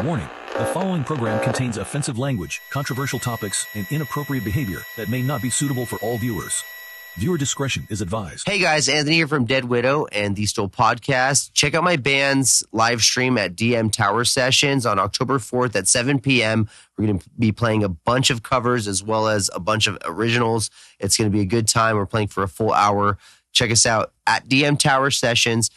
Warning. The following program contains offensive language, controversial topics, and inappropriate behavior that may not be suitable for all viewers. Viewer discretion is advised. Hey guys, Anthony here from Dead Widow and Thee Stool Podcast. Check out my band's live stream at DM Tower Sessions on October 4th at 7 p.m. We're going to be playing a bunch of covers as well as a bunch of originals. It's going to be a good time. We're playing for a full hour. Check us out at DM Tower Sessions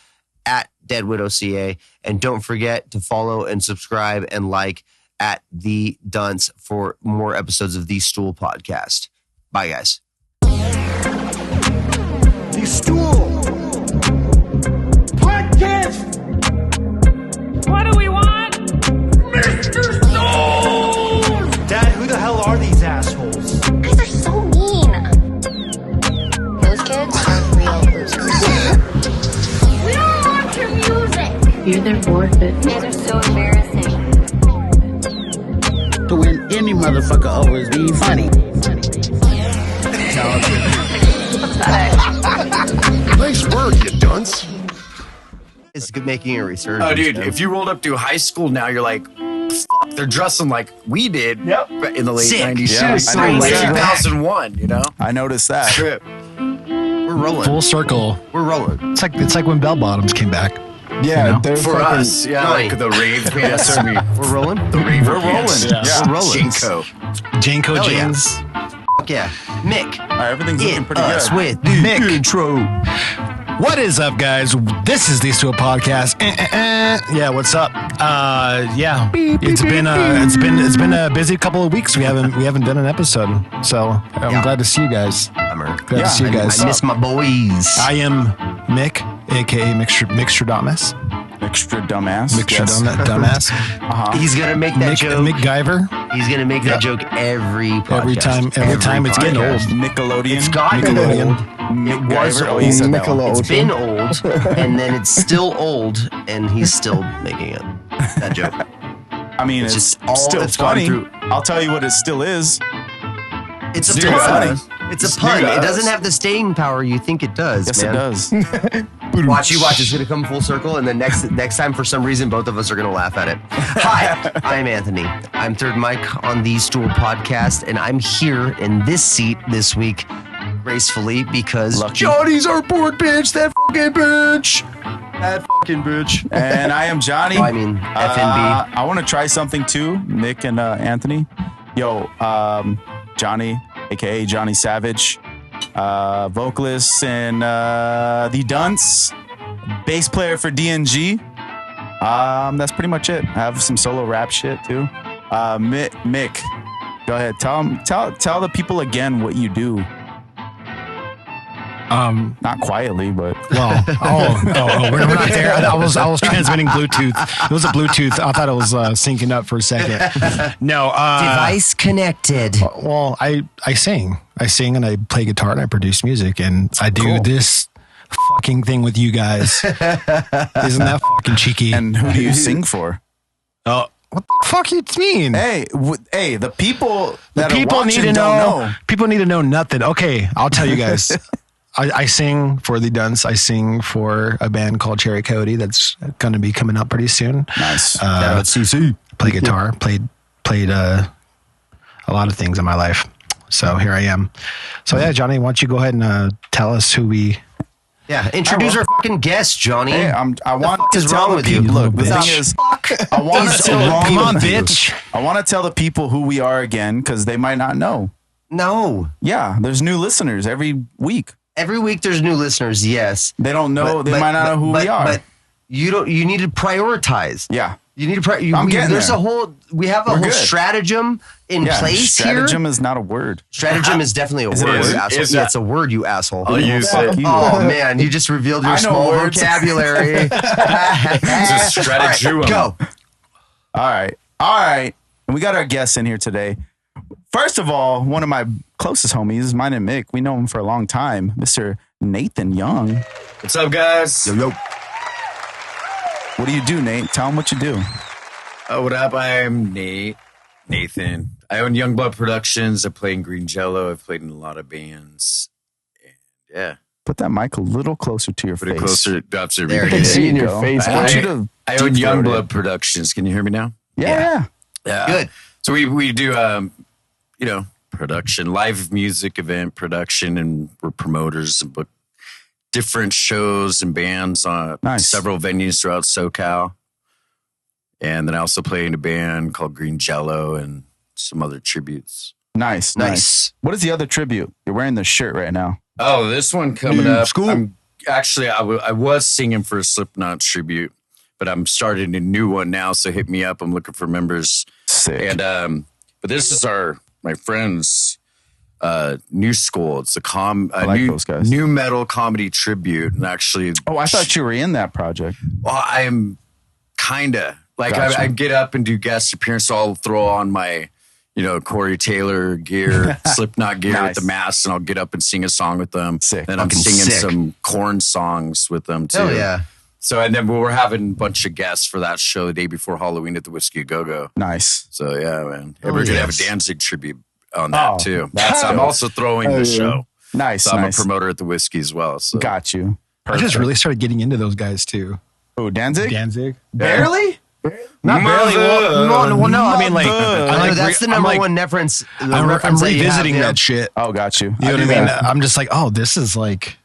at Dead Widow CA. And don't forget to follow and subscribe and like at The Dunce for more episodes of Thee Stool Podcast. Bye, guys. Thee Stool Podcast. What do we want? Mr. Soul. Dad, who the hell are these assholes? You guys are so mean. Those kids are real losers. We don't want your music. You're their forfeit. You guys are so embarrassing. To win any motherfucker over is being funny. Nice work, you dunce. It's good making a research. Oh, dude, if you rolled up to high school now, you're like, fuck, they're dressing like we did in the late Sick. 90s. Yeah, Seriously, I know. 2001, you know? I noticed that. Trip. We're rolling. Full circle. We're rolling. It's like when bell bottoms came back. Yeah, You know? they're For fucking, us, yeah, like the rave pants. We're rolling. The rave We're rolling. Yeah. We're rolling. Jinko. Janko Hell yeah. jeans. Fuck yeah. Mick. everything's looking pretty us good. with Mick. intro. What is up, guys? This is Thee Stool Podcast. Yeah, what's up? Yeah, it's been a busy couple of weeks. We haven't done an episode, so I'm glad to see you guys. Bummer. Glad to see you guys. I miss my boys. I am Mick, aka Mickstradamus. Extra dumbass. Dumbass. He's gonna make that joke. MacGyver. He's gonna make that joke every podcast. Every time it's getting old. Nickelodeon. It's gotten Nickelodeon. old. It was MacGyver. old. He said that one. It's been old, and then it's still old, and he's still making it. That joke. I mean, it's just all still it's gone funny. through. I'll tell you what it still is. It's a Still pun. funny. It's a pun. It doesn't have the staying power you think it does. Yes, man. it does. Watch. It's going to come full circle, and then next time, for some reason, both of us are going to laugh at it. Hi, I'm Anthony. I'm third mic on Thee Stool Podcast, and I'm here in this seat this week gracefully because Johnny's our board bitch. That fucking bitch. And I am Johnny. Oh, I mean, FNB. I want to try something too, Nick and Anthony. Yo, Johnny, aka JonnySavag, vocalist and the Dunce, bass player for DNG. That's pretty much it. I have some solo rap shit too. Mick, go ahead. Tell the people again what you do. Not quietly, but we're not there. I was transmitting Bluetooth. It was a Bluetooth. I thought it was syncing up for a second. No, Device connected. Well, I sing and I play guitar and I produce music and I do this fucking thing with you guys. Isn't that fucking cheeky? and who do you sing for? Oh, what the fuck you mean? Hey, the people that People are need watching to don't know. People need to know nothing. Okay, I'll tell you guys. I sing for the Dunce. I sing for a band called Cherry Coyote that's going to be coming up pretty soon. Nice. CC. Play guitar. Played a lot of things in my life. So here I am. So yeah, Johnny, why don't you go ahead and tell us who we... Yeah, introduce our fucking guest, Johnny. Hey, I want to is tell wrong the with you? people. Look, the Bitch. thing is, I want to tell wrong the people. Come on, bitch. I want to tell the people who we are again because they might not know. No. Yeah, there's new listeners every week. Every week there's new listeners, yes. They don't know. They might not know who we are. But you need to prioritize. Yeah. You need to I'm getting there. We have a We're whole good. stratagem in place stratagem here. is not a word. Stratagem is definitely a word, is. asshole. Is Yeah, that- it's a word, you asshole. I'll use it. Oh man, you just revealed your I know small words. vocabulary. It's a stratagem. All right, go. All right. And we got our guests in here today. First of all, one of my closest homies, mine and Mick, we know him for a long time, Mr. Nathan Young. What's up, guys? Yo. What do you do, Nate? Tell him what you do. What up? I'm Nathan. I own Youngblood Productions. I play in Green Jello. I've played in a lot of bands. And yeah. Put that mic a little closer to your Put face. it closer. There it is. See in your face. I want you to I own deep throat Youngblood it. Productions. Can you hear me now? Yeah. Good. So we do, production, live music event production, and we're promoters and book different shows and bands on several venues throughout SoCal. And then I also play in a band called Green Jello and some other tributes. Nice. What is the other tribute? You're wearing the shirt right now. Oh, this one coming up. School. I was singing for a Slipknot tribute, but I'm starting a new one now. So hit me up. I'm looking for members. Sick. And but this is my friend's new school. It's those guys. new metal comedy tribute. And actually, I thought you were in that project. Well, I'm kinda like Gotcha. I get up and do guest appearances. I'll throw on my Corey Taylor gear, Slipknot gear with the mask, and I'll get up and sing a song with them. Sick. Then I'm singing some Korn songs with them too. Hell yeah. So, and then we're having a bunch of guests for that show the day before Halloween at the Whiskey Go-Go. Nice. So, yeah, man. And we're going to have a Danzig tribute on that too. I'm also throwing the show. Nice. So I'm a promoter at the Whiskey as well. So. Got you. I just really started getting into those guys too. Oh, Danzig? Barely? Not barely. No. I mean, that's the number one reference. I'm revisiting that shit. Oh, got you. You know what I mean? I'm just like, this is like.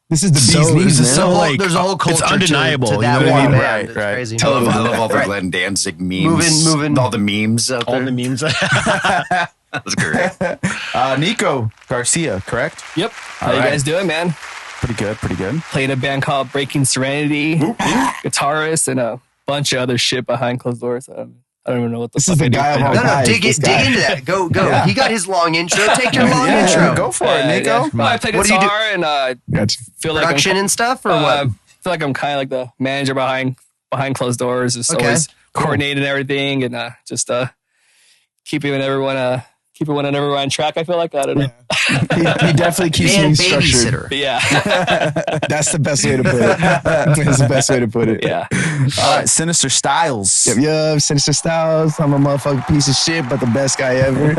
This is the bee's knees, This is so like. There's a whole culture. It's undeniable. To You that know what I one mean? band. It's Right. crazy. I love all the Glenn Danzig memes. Moving. All the memes out there. All the memes. That's great. Nico Garcia, correct? Yep. How you guys doing, man? Pretty good. Played a band called Breaking Serenity. Guitarist and a bunch of other shit behind closed doors. I don't even know what the fuck is the I do. guy of all No, dig into that. Go. Yeah. He got his long intro. Take your long intro. Go for it, Nico. Well, I play What do you do? guitar and feel like Production and stuff, or I what? feel like I'm kind of like the manager behind closed doors. Just always coordinating everything and just keeping everyone on track. I feel like I don't know. He definitely keeps Band things structured. babysitter. But yeah, That's the best way to put it. That's the best way to put it. yeah. All right, Sinister Styles. Yep, Sinister Styles. I'm a motherfucking piece of shit, but the best guy ever.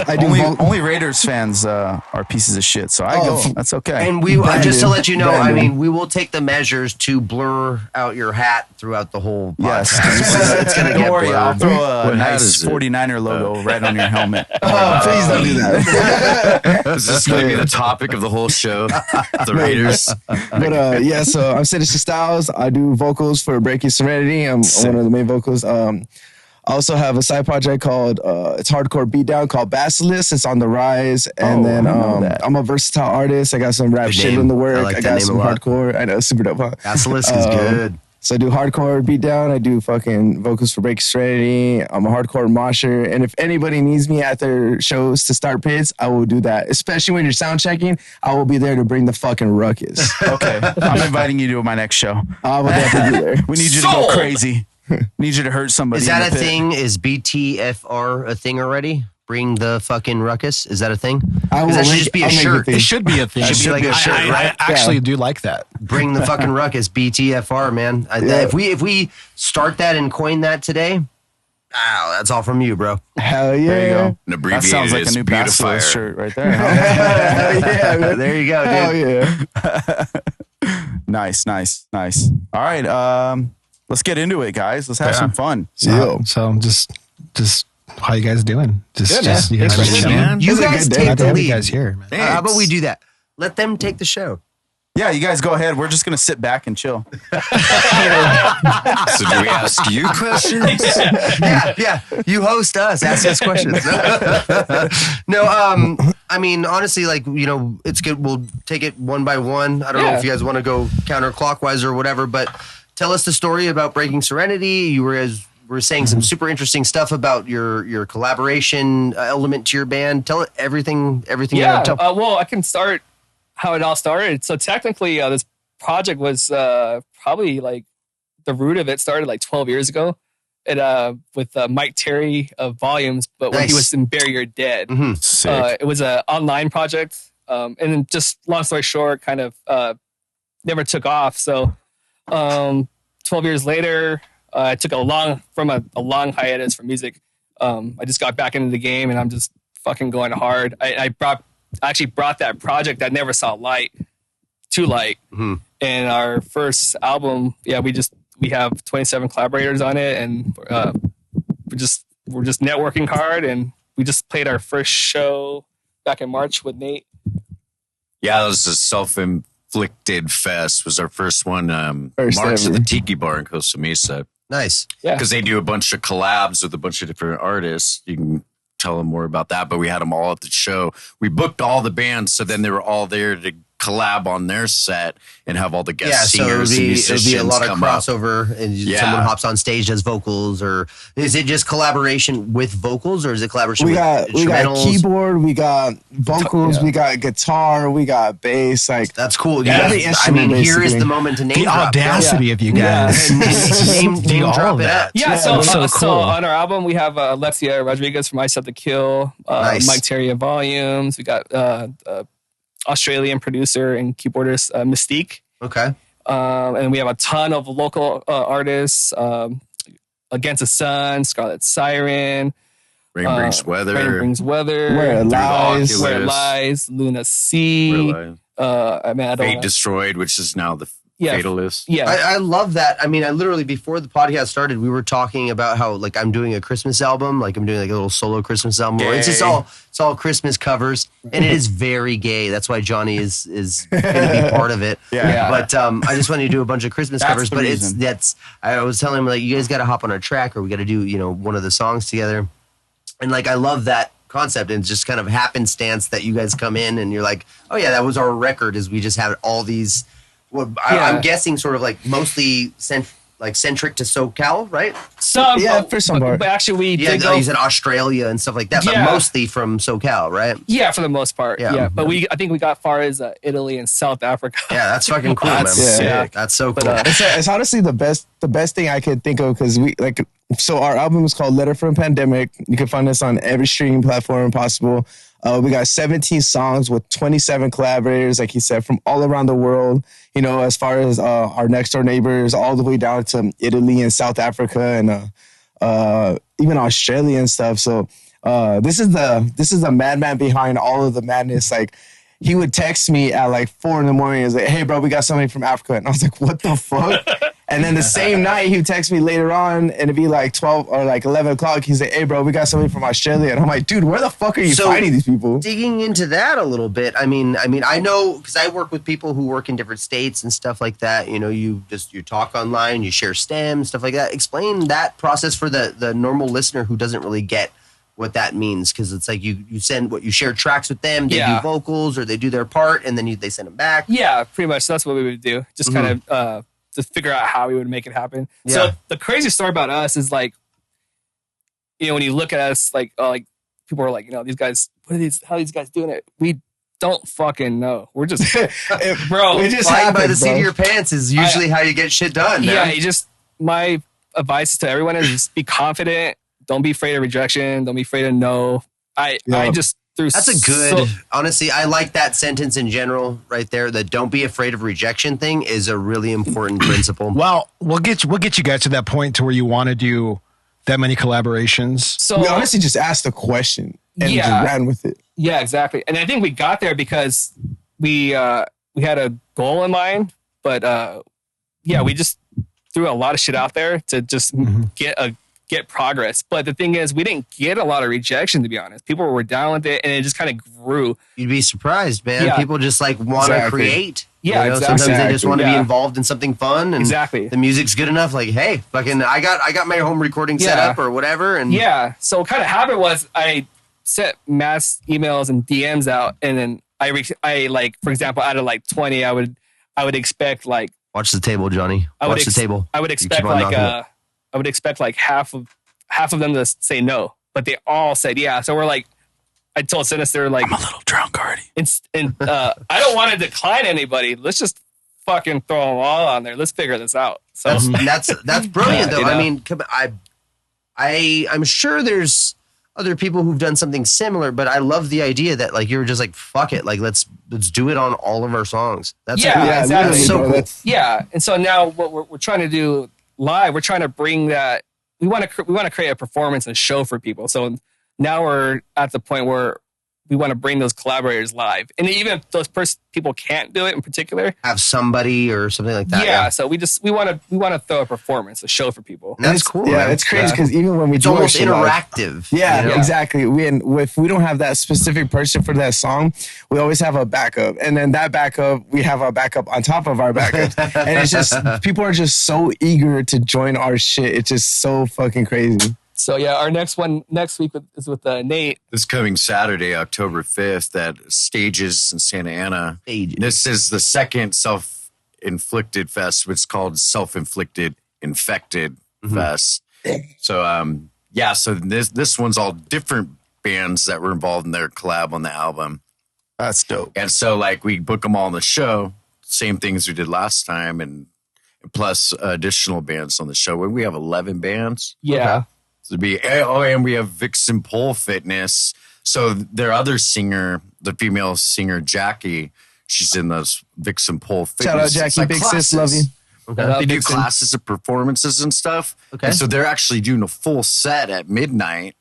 I do Only Raiders fans are pieces of shit, so I go. That's okay. And just to let you know, I mean, we will take the measures to blur out your hat throughout the whole podcast. Yes. It's going to Don't get worry, I'll blurred. throw a What hat nice is it? 49er logo right on your helmet. Oh, please don't do that. Is this going to be the topic of the whole show? The Raiders? But so I'm Sinister Styles. I do vocals for Breaking Serenity. I'm one of the main vocals. I also have a side project called it's hardcore beatdown called Bassist. It's on the rise. And then I'm a versatile artist. I got some rap Good shit name. in the work. I like I that got name some a lot. hardcore. I know, super dope. Huh? Basilisk is good. So I do hardcore beatdown. I do fucking vocals for Breaking Serenity. I'm a hardcore mosher. And if anybody needs me at their shows to start pits, I will do that. Especially when you're sound checking, I will be there to bring the fucking ruckus. Okay, I'm inviting you to my next show. I will definitely be there. We need you to go crazy. We need you to hurt somebody. Is that in the a pit. thing? Is BTFR a thing already? Bring the fucking ruckus? Is that a thing? Because that should just be a shirt. It should be a thing. It should be like a shirt, I right? actually do like that. Bring the fucking ruckus, BTFR, man. If we start that and coin that today, that's all from you, bro. Hell yeah. There you go. An That abbreviated sounds like a is new beautifier. Bassist shirt right there. Huh? Hell yeah, man. There you go, dude. Hell yeah. Nice. All right, let's get into it, guys. Let's have some fun. Yo. So just how you guys doing? Good, You man. guys Thanks for ready to having chill? me, man. You This is a guys good day. take Glad to the have you lead. guys here, man. How about we do that? Let them take the show. Yeah, you guys go ahead. We're just gonna sit back and chill. So do we ask you questions? Yeah. You host us. Ask us questions. No, I mean, honestly, it's good. We'll take it one by one. I don't know if you guys want to go counterclockwise or whatever, but tell us the story about Breaking Serenity. You were saying some super interesting stuff about your collaboration element to your band. Tell it everything. You Yeah. have to tell. Well, I can start how it all started. So technically, this project was probably like the root of it started like 12 years ago. With Mike Terry of Volumes, but when he was in Bury Your Dead. Sick. It was an online project. And then just long story short, kind of never took off. So 12 years later, I took a long hiatus from music. I just got back into the game and I'm just fucking going hard. I actually brought that project that never saw light to light. And our first album, we just we have 27 collaborators on it, and we're just networking hard. And we just played our first show back in March with Nate. Yeah, it was a Self-Inflicted Fest. Was our first one. First March ever. at the Tiki Bar in Costa Mesa. Nice. Yeah. Because they do a bunch of collabs with a bunch of different artists. You can tell them more about that, but we had them all at the show. We booked all the bands, so then they were all there to collab on their set and have all the guest so singers and it musicians would be a lot of come up. crossover, and someone hops on stage, does vocals, or is it just collaboration with vocals, or is it collaboration We with got instrumentals? keyboard, we got vocals, Yeah. we got guitar, we got bass. Like That's cool. Yeah, Yeah. every I instrument, mean, here is basically. the moment to name The drop. audacity of you guys. Name all drop of it that. up. Yeah, so that's so so cool. on our album we have Alexia Rodriguez from I Set the Kill, Nice. Mike Terry of Volumes. We got Australian producer and keyboardist Mystique, Okay. and we have a ton of local artists: Against the Sun, Scarlet Siren, Rain Brings Weather. Rain Brings Weather, Where It Lies. Where It Lies, Luna C. Fate I don't Destroyed, which is now the Yeah. Fatalist. Yeah. I love that. I mean, I literally, before the podcast started, we were talking about how, like, I'm doing a Christmas album. Like, I'm doing, like, a little solo Christmas album. Where it's just all Christmas covers. And it is very gay. That's why Johnny is going to be part of it. Yeah. But I just wanted to do a bunch of Christmas That's covers. the But reason. I was telling him, like, you guys got to hop on a track, or we got to do, one of the songs together. And, like, I love that concept, and it's just kind of happenstance that you guys come in and you're like, oh yeah, that was our record, is we just had all these, I'm guessing sort of like mostly centric to SoCal, right? Some, for some part. but actually we Yeah, did go. you said Australia and stuff like that, Yeah. but mostly from SoCal, right? Yeah, for the most part. Yeah. Yeah, but I think we got far as Italy and South Africa. Yeah, that's fucking cool, man. That's sick. That's so cool. It's honestly the best thing I could think of, because so our album is called Letter from Pandemic. You can find us on every streaming platform possible. We got 17 songs with 27 collaborators, like he said, from all around the world. As far as our next door neighbors, all the way down to Italy and South Africa and even Australia and stuff. So this is the madman behind all of the madness. Like, he would text me at like 4 a.m. He's like, "Hey, bro, we got something from Africa." And I was like, "What the fuck?" And then the same night, he would text me later on, and it'd be like 12 or like 11 o'clock. He's like, "Hey, bro, we got something from Australia." And I'm like, "Dude, where the fuck are you finding these people?" Digging into that a little bit, I mean, I know, because I work with people who work in different states and stuff like that. You talk online, you share stems, stuff like that. Explain that process for the normal listener who doesn't really get what that means, because it's like you share tracks with them, they do vocals or they do their part, and then they send them back. Yeah, pretty much. That's what we would do. Just kind of to figure out how we would make it happen. Yeah. So the crazy story about us is, like, when you look at us, like people are like, these guys, how are these guys doing it? We don't fucking know. We're just, bro. We just Flying by happened, the seat bro. of your pants is usually how you get shit done. Yeah, man. my advice to everyone is just be confident. Don't be afraid of rejection. Don't be afraid of no. I just threw. That's a good. Honestly, I like that sentence in general, right there. The "don't be afraid of rejection" thing is a really important principle. Well, we'll get you guys to that point to where you want to do that many collaborations. So We honestly just asked a question and just ran with it. Yeah, exactly. And I think we got there because we had a goal in mind, but we just threw a lot of shit out there to just get progress. But the thing is, we didn't get a lot of rejection, to be honest. People were down with it, and it just kind of grew. You'd be surprised, man. Yeah. People just like want to create. Yeah, exactly. Sometimes they just want to be Yeah. involved in something fun, and Exactly. the music's good enough. Like, hey, fucking, I got my home recording set up or whatever, and Yeah. So what kind of happened was I sent mass emails and DMs out, and then I like, for example, out of like 20, I would expect like watch the table, Johnny. Watch the table. I would You expect keep on like knocking it. I would expect like half of them to say no, but they all said yeah. So we're like, I told Sinister, like, I'm a little drunk already. and I don't want to decline anybody. Let's just fucking throw them all on there. Let's figure this out. So That's brilliant, though. You know? I mean, I'm sure there's other people who've done something similar, but I love the idea that like you were just like, fuck it, like let's do it on all of our songs. That's exactly. so cool. Yeah, and so now what we're trying to do live, we're trying to bring that. We want to create a performance and show for people. So now we're at the point where we want to bring those collaborators live. And even if those people can't do it in particular, have somebody or something like that. Yeah. So we want to throw a performance, a show for people. And that's cool. Yeah, man. it's crazy because even when we do almost our shit interactive. Yeah, exactly. If we don't have that specific person for that song, we always have a backup. And then that backup, we have a backup on top of our backup. And it's just, people are just so eager to join our shit. It's just so fucking crazy. So yeah, our next week is with Nate. This coming Saturday, October 5th, at Stages in Santa Ana. This is the second Self-Inflicted Fest, which is called Self-Inflicted Infected Fest. So so this one's all different bands that were involved in their collab on the album. That's dope. And so like we book them all on the show, same things we did last time, and plus additional bands on the show. We have 11 bands. Yeah. To be and we have Vixen Pole Fitness. So their other singer, the female singer Jackie, she's in those Vixen Pole Fitness. Shout out Jackie, like big classes. sis, love you. Okay. They do classes and performances and stuff. Okay. And so they're actually doing a full set at midnight,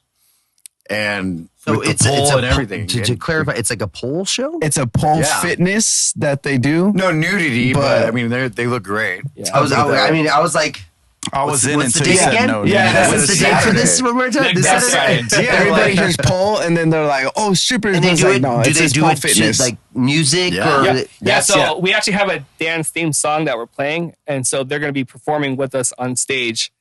and so with the pole and everything. To clarify, it's like a pole show. It's a pole fitness that they do. No nudity, but I mean they look great. Yeah. I was like. I was in what's until the you date said again? no. Yeah, what's the date for this one more time? This Saturday? Everybody hears pole, and then they're like, "Oh, strippers!" And they do like, it. no, Do it's they just do pole it fitness. to, like music? Yeah. So we actually have a dance theme song that we're playing, and so they're going to be performing with us on stage.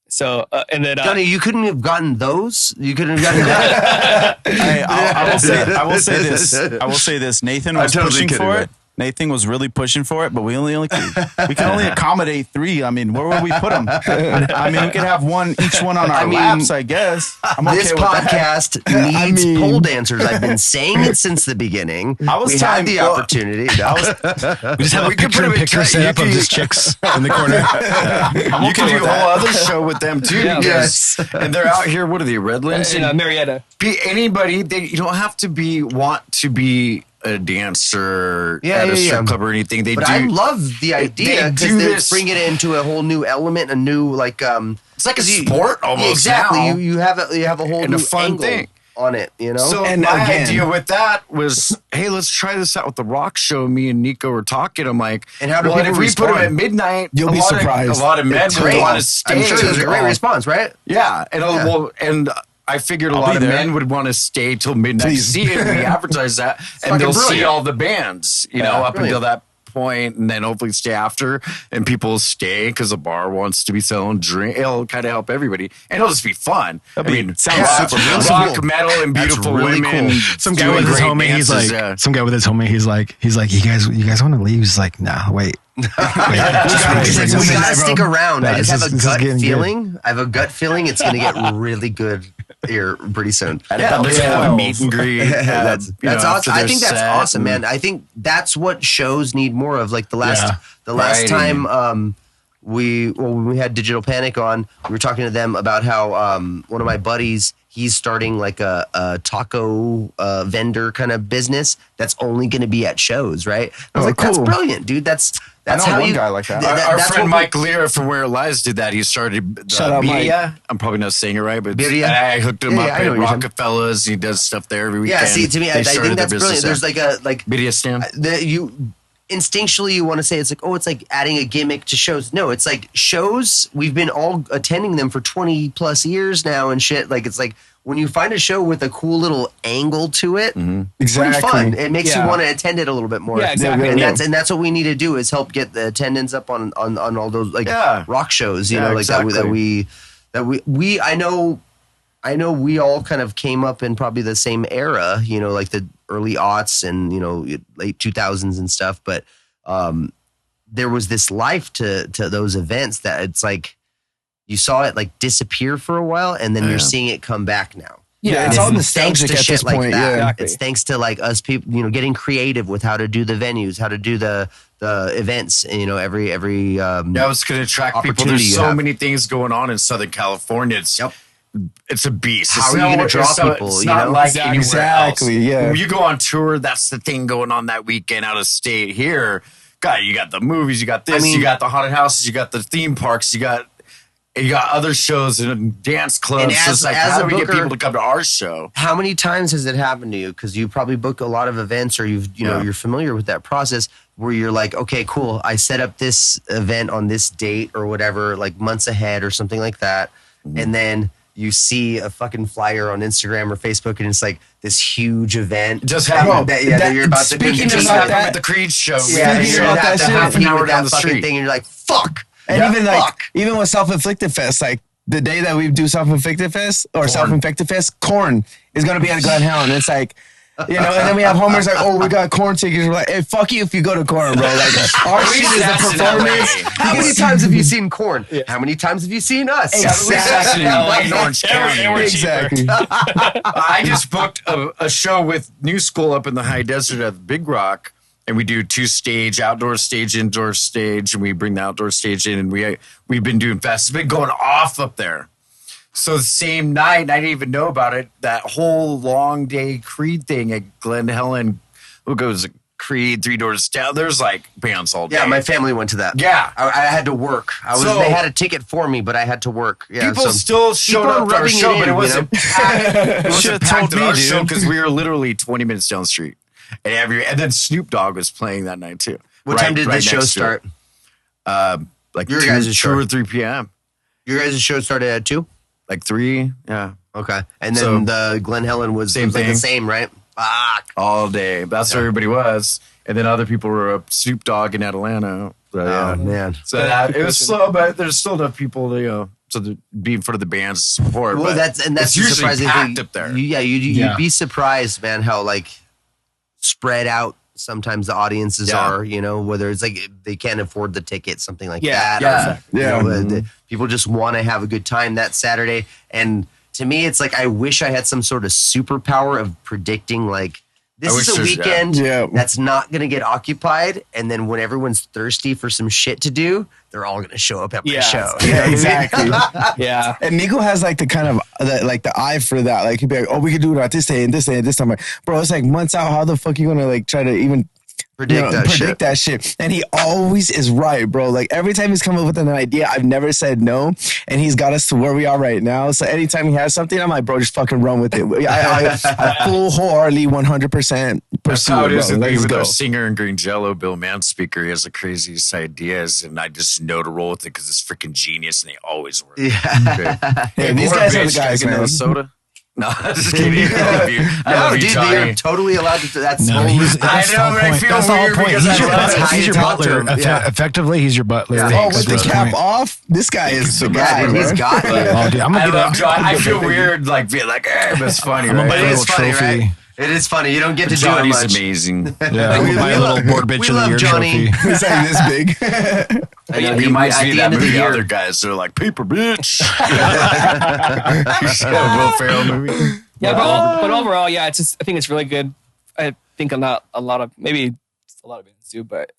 So and then Johnny, you couldn't have gotten those. You couldn't have gotten that. Hey, I will say this. I will say this. Nathan was pushing for it. Nathan was really pushing for it, but we can only accommodate 3. I mean, where would we put them? I mean, we could have each one on our laps, I guess. I'm okay this with podcast needs pole dancers. I've been saying it since the beginning. We had the opportunity. We just have a picture set up of just chicks in the corner. You can do a whole other show with them too. Yes. And they're out here. What are they, Redlands? In Marietta. Be anybody. You don't have to want to be a dancer at a strip club or anything. But I love the idea because they're bringing it into a whole new element, a new it's like a sport almost. Exactly, now. you have a whole new fun angle thing on it. You know. So and my again, idea with that was, hey, let's try this out with the rock show. Me and Nico were talking. I'm like, and how do people if we put them at midnight, you'll be surprised. A lot of men would want to stay. I'm sure there's a great response, right? Yeah, and I figured a lot of men would want to stay till midnight to see it. We advertise that, and they'll see all the bands, up until that point, and then hopefully stay after, and people stay because the bar wants to be selling drink. It'll kind of help everybody, and it'll just be fun. Sounds super fun. Rock, metal, and beautiful women. Cool. Some guy with his homie, he's like, you guys want to leave? He's like, nah, wait. We gotta stick around. I just have a gut feeling. I have a gut feeling it's gonna get really good here pretty soon. Let's have a meet and greet. That's awesome. I think that's awesome, man. I think that's what shows need more of. Like the last time when we had Digital Panic on, we were talking to them about how one of my buddies, he's starting like a taco vendor kind of business that's only going to be at shows, right? I was like, cool. That's brilliant, dude. That's how one guy like that. Our friend Mike Lira from Where It Lies did that. He started Birria. I'm probably not saying it right, but I hooked him up at Rockefeller's. He does stuff there every weekend. Yeah, see, to me, I think that's brilliant. There's like a Birria stand. Instinctually you want to say it's like adding a gimmick to shows. No, it's like shows, we've been all attending them for 20 plus years now and shit. Like it's like when you find a show with a cool little angle to it, it's pretty fun. It makes you want to attend it a a little bit more. Yeah, exactly. And that's what we need to do is help get the attendance up on all those rock shows, that we I know we all kind of came up in probably the same era, like the early aughts and, late 2000s and stuff. But there was this life to those events that it's like you saw it like disappear for a while and then you're seeing it come back now. Yeah, it's all nostalgic at this point. Yeah, exactly. It's thanks to like us people, getting creative with how to do the venues, how to do the events. Every I was going to attract people. There's so many things going on in Southern California. It's a beast. How are you going to draw people? It's not like anywhere else. Yeah. When you go on tour, that's the thing going on that weekend out of state. Here, God, you got the movies, you got this, you got the haunted houses, you got the theme parks, you got And you got other shows and dance clubs. And So it's like, how do we get booker, people to come to our show? How many times has it happened to you? Because you probably book a lot of events, or you know you're familiar with that process where you're like, okay, cool, I set up this event on this date or whatever, like months ahead or something like that, and then you see a fucking flyer on Instagram or Facebook, and it's like this huge event just happened. That you're about to speaking just about happened at the Creed show. Yeah, Speaking about that shit, half an hour down the fucking street thing, and you're like, fuck. And even with Self-Inflicted Fest, like the day that we do Self-Inflicted Fest or Self-Infected Fest, Korn is going to be at Glen Helen. And it's like, you know, and then we have homers like, oh, we got Korn tickets. We're like, hey, fuck you if you go to Korn, bro. Like, our shit is a performance. How many times have you seen Korn? How many times have you seen us? Exactly. In Orange County. Exactly. I just booked a show with New School up in the high desert at Big Rock. And we do 2 stage, outdoor stage, indoor stage, and we bring the outdoor stage in. And we've been doing fest. It's been going off up there. So the same night, I didn't even know about it. That whole long day Creed thing at Glen Helen, who goes Creed, 3 Doors Down. There's like bands all day. Yeah, my family went to that. Yeah, I had to work. They had a ticket for me, but I had to work. Yeah, people still showed up to our show, but it wasn't packed. It wasn't packed at our show because we were literally 20 minutes down the street. And then Snoop Dogg was playing that night too. What time did the show start? Like your 2 or 3 p.m. Your guys' show started at 2? Like 3, yeah. Okay. And then the Glen Helen was same thing. Like the same, right? Fuck. All day. That's where everybody was. And then other people were up Snoop Dogg in Atlanta. Oh, man. So it was slow, but there's still enough people to, to be in front of the bands to support. Well, that's it's usually surprising packed thing. up there. You'd be surprised, man, how like spread out sometimes the audiences are, you know, whether it's like they can't afford the ticket, something like that. Exactly. You know, people just want to have a good time that Saturday. And to me, it's like I wish I had some sort of superpower of predicting like this is a weekend that's not going to get occupied. And then when everyone's thirsty for some shit to do, they're all going to show up at my show. Yeah, exactly. Yeah. And Nico has like the kind of the eye for that. Like he'd be like, oh, we could do it at this day and this day and this time. Like, bro, it's like months out. How the fuck you going to like try to even predict that shit? And he always is right, bro. Like every time he's come up with an idea, I've never said no. And he's got us to where we are right now. So anytime he has something, I'm like, bro, just fucking run with it. I full wholeheartedly 100% pursue it, bro. Let's go. Our singer in Green Jello, Bill Manspeaker, he has the craziest ideas, and I just know to roll with it because it's freaking genius, and they always work. Yeah, these guys are the guys, man. Soda? No, I'm just kidding. I love you. I love you, Johnny. You're totally allowed to. That's I know, but I feel that's weird because he's your butler. Effectively, he's your butler. Oh, with the cap off, this guy is the guy. He's got you. Oh, dude, I'm gonna I feel weird, like being like, but it's funny. I'm gonna buy a It's little funny, trophy. right? It is funny. You don't get to do it Johnny's much. amazing. Yeah, I'm gonna buy a little board bitch of the year Johnny. trophy. It's like this big. He might see that movie. The other guys, they're like, paper bitch. Will Ferrell movie. Yeah, but overall, yeah, it's just I think it's really good. I think not a lot of maybe a lot of bands do, but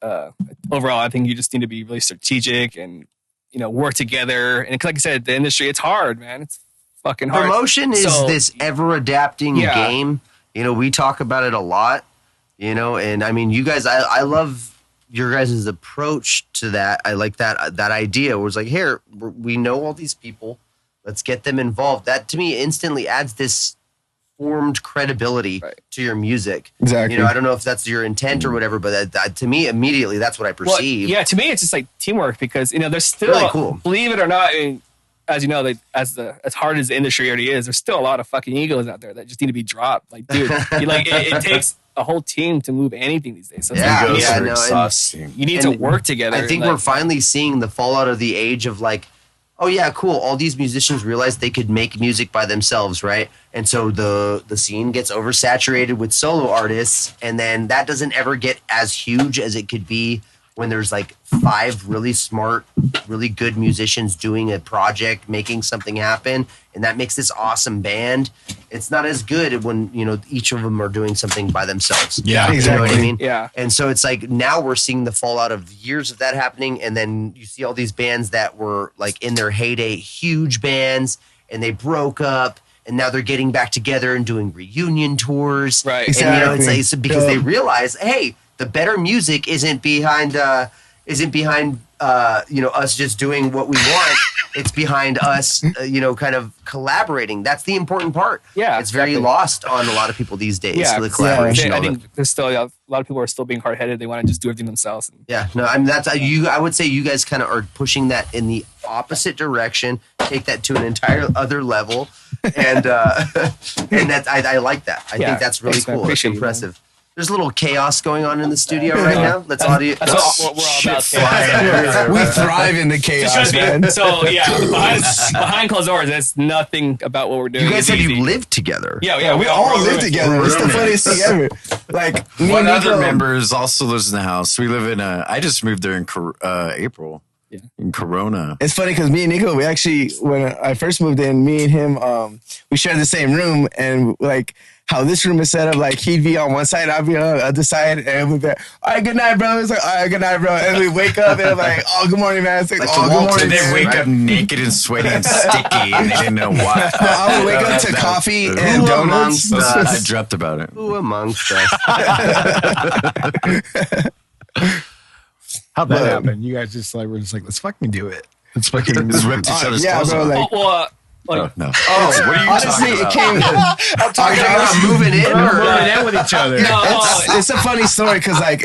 overall, I think you just need to be really strategic and work together. And like I said, the industry, it's hard, man. It's fucking hard. Promotion is this ever adapting game. We talk about it a lot. And I mean, you guys, I love your guys' approach to that. I like that idea. Where it's like, here, we know all these people. Let's get them involved. That to me instantly adds this formed credibility to your music. Exactly. I don't know if that's your intent or whatever, but that, to me, immediately, that's what I perceive. Well, yeah, to me, it's just like teamwork because, there's still, really cool. Believe it or not, I mean, as you know, as hard as the industry already is, there's still a lot of fucking egos out there that just need to be dropped. Like, dude, it takes a whole team to move anything these days. So you need to work together. I think we're finally seeing the fallout of the age of like, oh yeah, cool. All these musicians realized they could make music by themselves, right? And so the scene gets oversaturated with solo artists, and then that doesn't ever get as huge as it could be when there's like 5 really smart, really good musicians doing a project, making something happen, and that makes this awesome band. It's not as good when, each of them are doing something by themselves. Yeah, exactly. You know what I mean? Yeah. And so it's like now we're seeing the fallout of years of that happening, and then you see all these bands that were like in their heyday, huge bands, and they broke up, and now they're getting back together and doing reunion tours. Right. And it's because they realize, hey, the better music isn't behind us just doing what we want. It's behind us, kind of collaborating. That's the important part. Yeah, it's very lost on a lot of people these days. Yeah, the collaboration. I think there's still a lot of people are still being hard headed. They want to just do everything themselves. Yeah, no, I mean that's you. I would say you guys kind of are pushing that in the opposite direction. Take that to an entire other level, and that I like that. I think that's really cool. It's impressive. There's a little chaos going on in the studio right now. That's what we're all about. We thrive in the chaos, man. So behind closed doors, that's nothing about what we're doing. You guys said you live together. Yeah, we all live together. It's the funniest thing ever. Like one other member also lives in the house. We live in I just moved there in April. Yeah. In Corona. It's funny because me and Nico, we actually, when I first moved in, me and him, we shared the same room, and like how this room is set up, like he'd be on one side, I'd be on the other side, and we'd be like, all right, good night, bro. It's like, all right, good night, bro. And we wake up and I'm like, oh, good morning, man. It's like, oh, good morning. And they wake up naked and sweaty and sticky, and they didn't know why. No, I would wake up to coffee and donuts. I dreamt about it. Who amongst us? How'd that happen? You guys just were just like, let's fucking do it. Let's fucking just rip each other's clothes off. No. Oh, what are you honestly, talking about? It came. I'm talking about moving in. We're moving in with each other. It's a funny story because like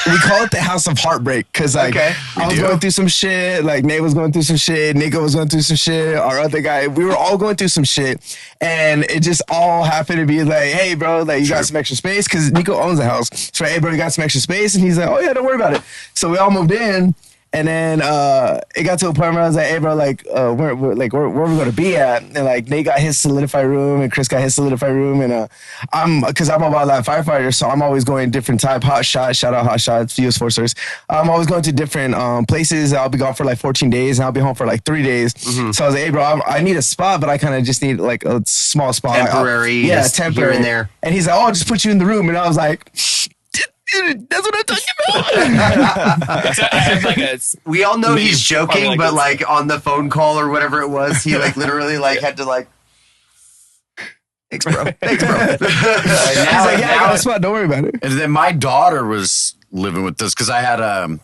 we call it the house of heartbreak because like I was going through some shit, like Nate was going through some shit, Nico was going through some shit, our other guy, we were all going through some shit, and it just all happened to be like, hey bro, like you got some extra space because Nico owns the house, so hey bro, you got some extra space, and he's like, oh yeah, don't worry about it. So we all moved in. And then it got to a point where I was like, hey, bro, like, where we going to be at? And, like, Nate got his solidified room and Chris got his solidified room. And because I'm a wildland firefighter, so I'm always going different type, hot shots, shout out hot shots, US Forcers. I'm always going to different places. I'll be gone for like 14 days and I'll be home for like 3 days. Mm-hmm. So I was like, hey, bro, I need a spot, but I kind of just need like a small spot. Temporary. Temporary. Here and there. And he's like, oh, I'll just put you in the room. And I was like, that's what I'm talking about. We all know he's joking, but like on the phone call or whatever it was, he like literally like had to like, thanks, bro. He's like, I got a spot. Don't worry about it. And then my daughter was living with us because I had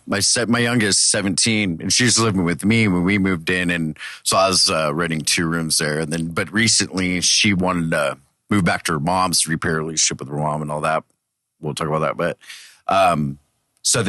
my youngest 17, and she was living with me when we moved in, and so I was renting 2 rooms there. And then, but recently she wanted to move back to her mom's, repair a relationship with her mom and all that. We'll talk about that, but so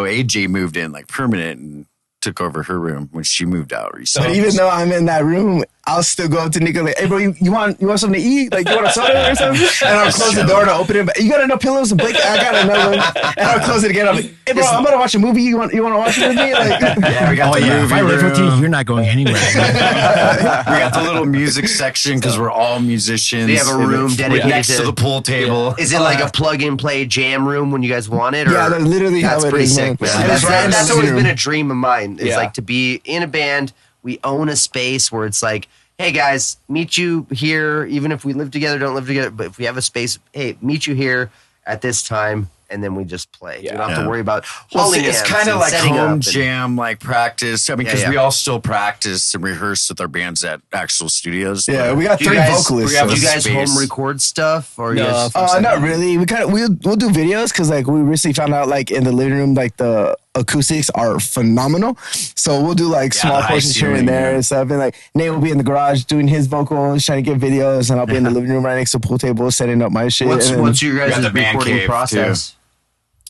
AJ moved in like permanent and took over her room when she moved out recently. But even though I'm in that room, I'll still go up to Nico like, hey bro, you want something to eat? Like you want a soda or something? And I'll close the door and I'll open it. But you got enough pillows and blanket? I got another one. And I'll close it again. I'm like, hey bro, I'm gonna watch a movie. You want to watch it with me? Like, yeah, we got the movie. If I live with you, you're not going anywhere. We got the little music section because we're all musicians. They have a room dedicated next to the pool table. Is it like a plug and play jam room when you guys want it? Or? Yeah, that's literally how it is. Sick, man. That's always been a dream of mine. It's like to be in a band. We own a space where it's like, hey guys, meet you here. Even if we live together, don't live together, but if we have a space, hey, meet you here at this time, and then we just play. You don't have to worry about. It's kind of like home jam, like practice. I mean, because we all still practice and rehearse with our bands at actual studios. Yeah, we got 3 vocalists. Do you guys home record stuff, or no? Not really. We'll do videos because like we recently found out like in the living room like the acoustics are phenomenal. So we'll do like small portions here and there and stuff. And like Nate will be in the garage doing his vocals, trying to get videos, and I'll be in the living room right next to the pool table setting up my shit. What's your guys' recording process?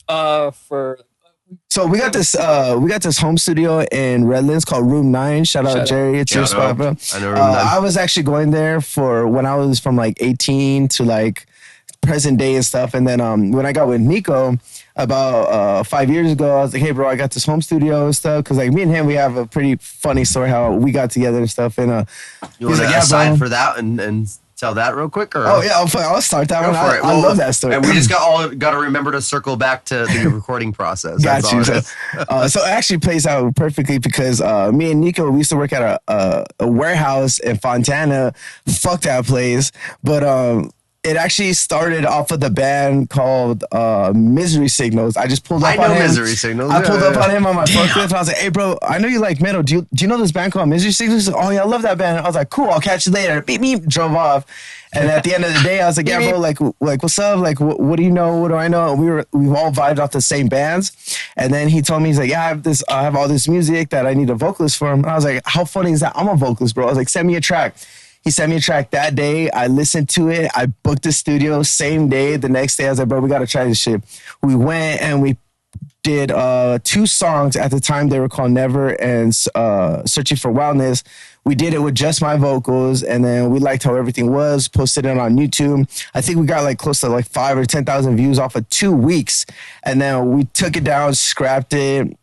So we got this home studio in Redlands called Room 9. Shout out Jerry, it's your spot, bro. I know Room 9. I was actually going there for when I was from like 18 to like present day and stuff. And then when I got with Nico about 5 years ago, I was like, hey bro, I got this home studio and stuff. Cause like me and him, we have a pretty funny story how we got together and stuff. And you want to aside for that and tell that real quick? Or? Oh yeah, I'll start that one. I love that story. And we just got to remember to circle back to the recording process. Got you. So it actually plays out perfectly because me and Nico, we used to work at a warehouse in Fontana. Fuck that place. But It actually started off of the band called Misery Signals. I just pulled up I on know him. Misery Signals. I pulled up on him on my forklift. I was like, hey, bro, I know you like metal. Do you know this band called Misery Signals? Oh, yeah, I love that band. I was like, cool, I'll catch you later. Beep, beep, drove off. And at the end of the day, I was like, yeah, bro, like what's up? Like, what do you know? What do I know? And we've all vibed off the same bands. And then he told me, he's like, yeah, I have all this music that I need a vocalist for him. And I was like, how funny is that? I'm a vocalist, bro. I was like, send me a track. He sent me a track that day. I listened to it. I booked the studio same day. The next day, I was like, bro, we got to try this shit. We went and we did 2 songs. At the time, they were called Never and Searching for Wildness. We did it with just my vocals, and then we liked how everything was, posted it on YouTube. I think we got like close to like 5,000 or 10,000 views off of 2 weeks. And then we took it down, scrapped it,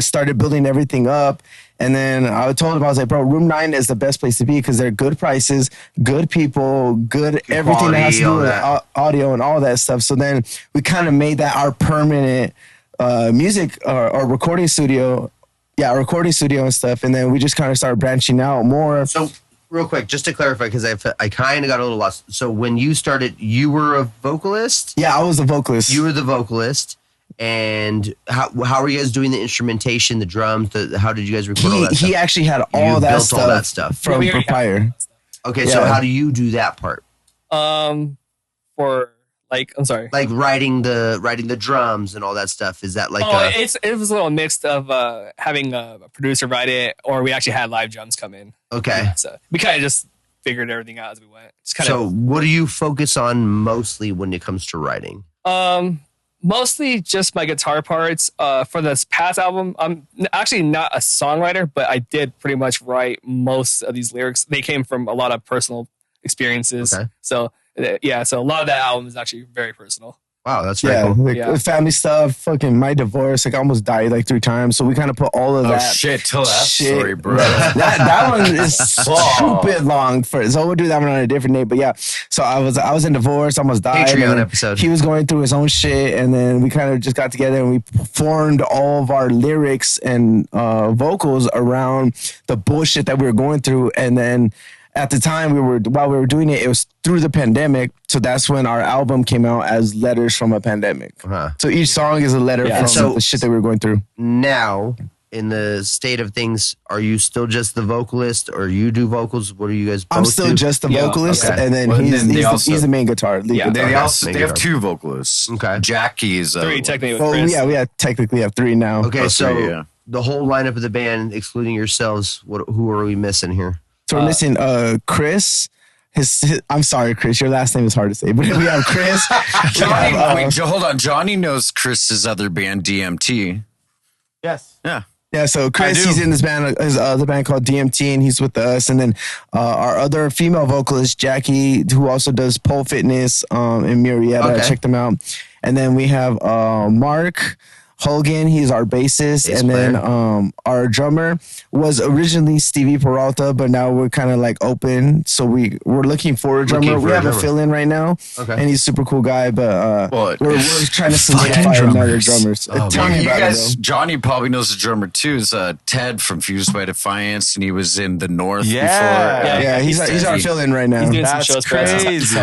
started building everything up. And then I told him, I was like, bro, Room 9 is the best place to be because they're good prices, good people, good everything that has to do with audio and all that stuff. So then we kind of made that our permanent music or recording studio. Yeah, recording studio and stuff. And then we just kind of started branching out more. So real quick, just to clarify, because I kind of got a little lost. So when you started, you were a vocalist? Yeah, I was the vocalist. You were the vocalist. And how were you guys doing the instrumentation, the drums? How did you guys record all that stuff? He actually had all that stuff from prior. Okay, so how do you do that part? For like, I'm sorry, like writing the drums and all that stuff. Is that like? It was a little mixed of having a producer write it, or we actually had live drums come in. Okay, yeah, so we kind of just figured everything out as we went. So what do you focus on mostly when it comes to writing? Mostly just my guitar parts. For this past album, I'm actually not a songwriter, but I did pretty much write most of these lyrics. They came from a lot of personal experiences. Okay. So a lot of that album is actually very personal. Wow, that's very cool. Like family stuff, fucking my divorce. Like I almost died like 3 times. So we kind of put all of that. Oh shit, tell that story, bro. that one is stupid long so we'll do that one on a different day. But yeah, so I was in divorce, almost died. Patreon episode. He was going through his own shit, and then we kind of just got together and we formed all of our lyrics and vocals around the bullshit that we were going through. And then at the time while we were doing it, it was through the pandemic. So that's when our album came out as Letters from a Pandemic. Uh-huh. So each song is a letter from the shit that we were going through. Now, in the state of things, are you still just the vocalist, or you do vocals? What are you guys both I'm still just the vocalist, and then he's the main guitar. They have 2 vocalists. Okay. Jackie's 3 technically. We technically have 3 now. Okay, so the whole lineup of the band, excluding yourselves, who are we missing here? So we're missing Chris. I'm sorry, Chris. Your last name is hard to say, but we have Chris. Hold on. Johnny knows Chris's other band, DMT. Yes. Yeah. Yeah. So Chris, he's in this band, his other band called DMT, and he's with us. And then our other female vocalist, Jackie, who also does pole fitness in Murrieta. Okay. Check them out. And then we have Mark Hogan, he's our bassist, and then our drummer was originally Stevie Peralta, but now we're kind of like open, so we're looking for a drummer. We have a fill-in right now, and he's a super cool guy, but we're trying to solidify another drummer. Tell me about it, Johnny probably knows the drummer too. Is Ted from Fused by Defiance, and he was in the North before. Yeah, he's our fill-in right now. He's doing some shows crazy.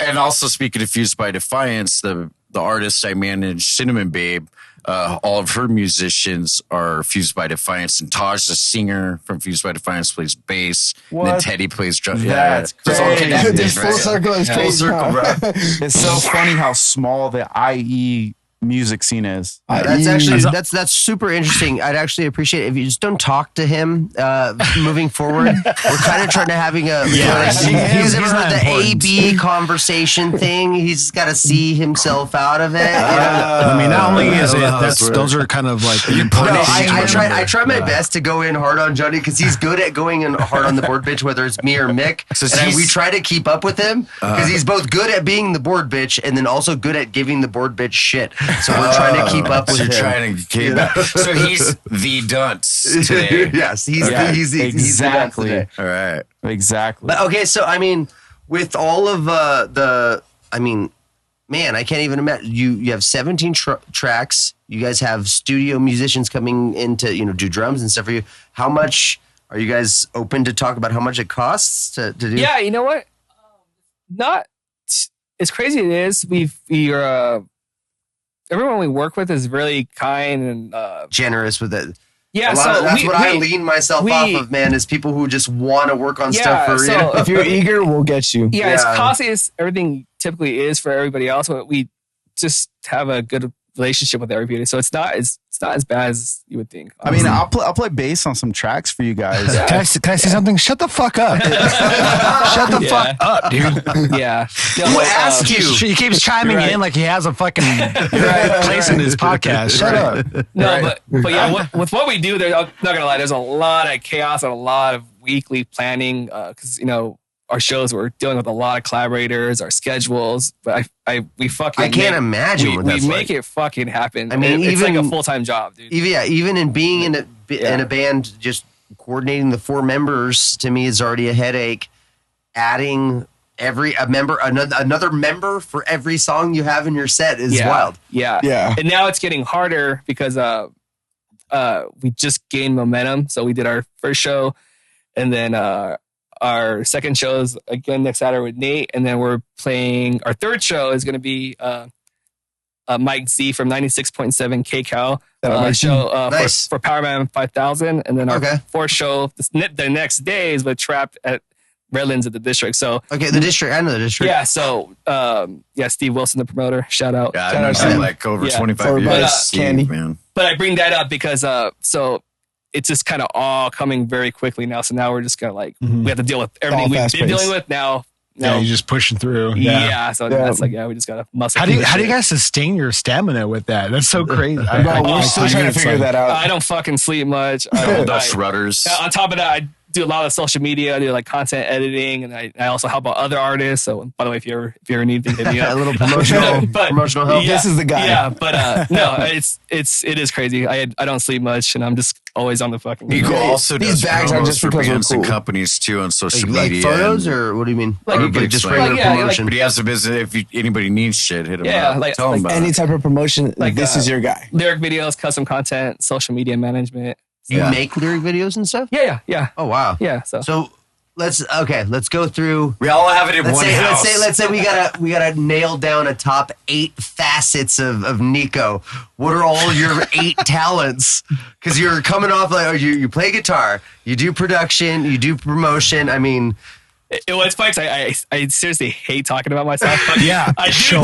And also speaking of Fused by Defiance, the artist I manage, Cinnamon Babe. All of her musicians are Fused by Defiance, and Taj, the singer from Fused by Defiance, plays bass. And then Teddy plays drum. That's crazy. This full circle is crazy. Full circle, bro. It's so funny how small the IE music scene is. That's actually that's super interesting. I'd actually appreciate it if you just don't talk to him moving forward. We're kind of trying to having he's ever heard the A-B conversation thing. He's got to see himself out of it. I mean, not only is it those are kind of like I try my best to go in hard on Johnny because he's good at going in hard on the board bitch, whether it's me or Mick. And we try to keep up with him because he's both good at being the board bitch and then also good at giving the board bitch shit. So we're trying to keep up with him. So he's the dunce today. Yes, he's the dunce today. All right. Exactly. But okay, so I mean, with all of man, I can't even imagine. You have 17 tracks. You guys have studio musicians coming in to do drums and stuff for you. How much are you guys open to talk about how much it costs to do? Yeah, you know what? Not as crazy it is, we're everyone we work with is really kind and generous with it. Yeah, that's what I lean myself off of, man, is people who just want to work on stuff for you. If you're eager, we'll get you. Yeah, as costly as everything typically is for everybody else, but we just have a good relationship with everybody, so it's not as bad as you would think. I mean, I'll play bass on some tracks for you guys. Can I say something? Shut the fuck up. Shut the fuck up, dude. Yeah. Who asked you? He keeps chiming in like he has a fucking place in his podcast. Shut up. No, but yeah, with what we do, I'm not gonna lie, there's a lot of chaos and a lot of weekly planning because our shows, we're dealing with a lot of collaborators, our schedules, but I can't imagine what that's we make it fucking happen. I mean, it's like a full-time job, dude. Even in being in a band, just coordinating the 4 members to me is already a headache. Adding another member for every song you have in your set is wild. Yeah. And now it's getting harder because we just gained momentum. So we did our first show, and then our second show is again next Saturday with Nate, and then we're playing our third show is going to be Mike Z from 96.7 KCal show nice. for Powerman 5000, and then our fourth show the next day is with Trap at Redlands at the District. So the District, I know the District. Yeah, so Steve Wilson, the promoter, shout out. Yeah, I know him like over 25 years. Candy, man. But I bring that up because so it's just kind of all coming very quickly now. So now we're just kind of like, we have to deal with everything we've been dealing with now. Yeah, you're just pushing through. So that's like, we just got to muscle. How do you guys sustain your stamina with that? That's so crazy. We're still trying to figure that out. I don't fucking sleep much. Dutch rudders. On top of that, I do a lot of social media. I do like content editing, and I also help out other artists. So by the way, if you ever need anything, hit me up. A little promotional help. Yeah, this is the guy. Yeah, but no, it is crazy. I don't sleep much, and I'm just always on the fucking. Nico also These does bags are just for because we're bands cool. and companies too on social like media. Photos, or what do you mean? Like just regular promotion. But he has a business. If anybody needs shit, hit him up. Tell him about any it. type of promotion. Like, this is your guy. Lyric videos, custom content, social media management. You make lyric videos and stuff? Yeah. Oh wow. Yeah. So let's go through. We all have it in one house. Let's say we gotta nail down a top 8 facets of Nico. What are all your 8 talents? Because you're coming off like you play guitar, you do production, you do promotion. I mean, It's funny 'cause I seriously hate talking about myself. But I do. Show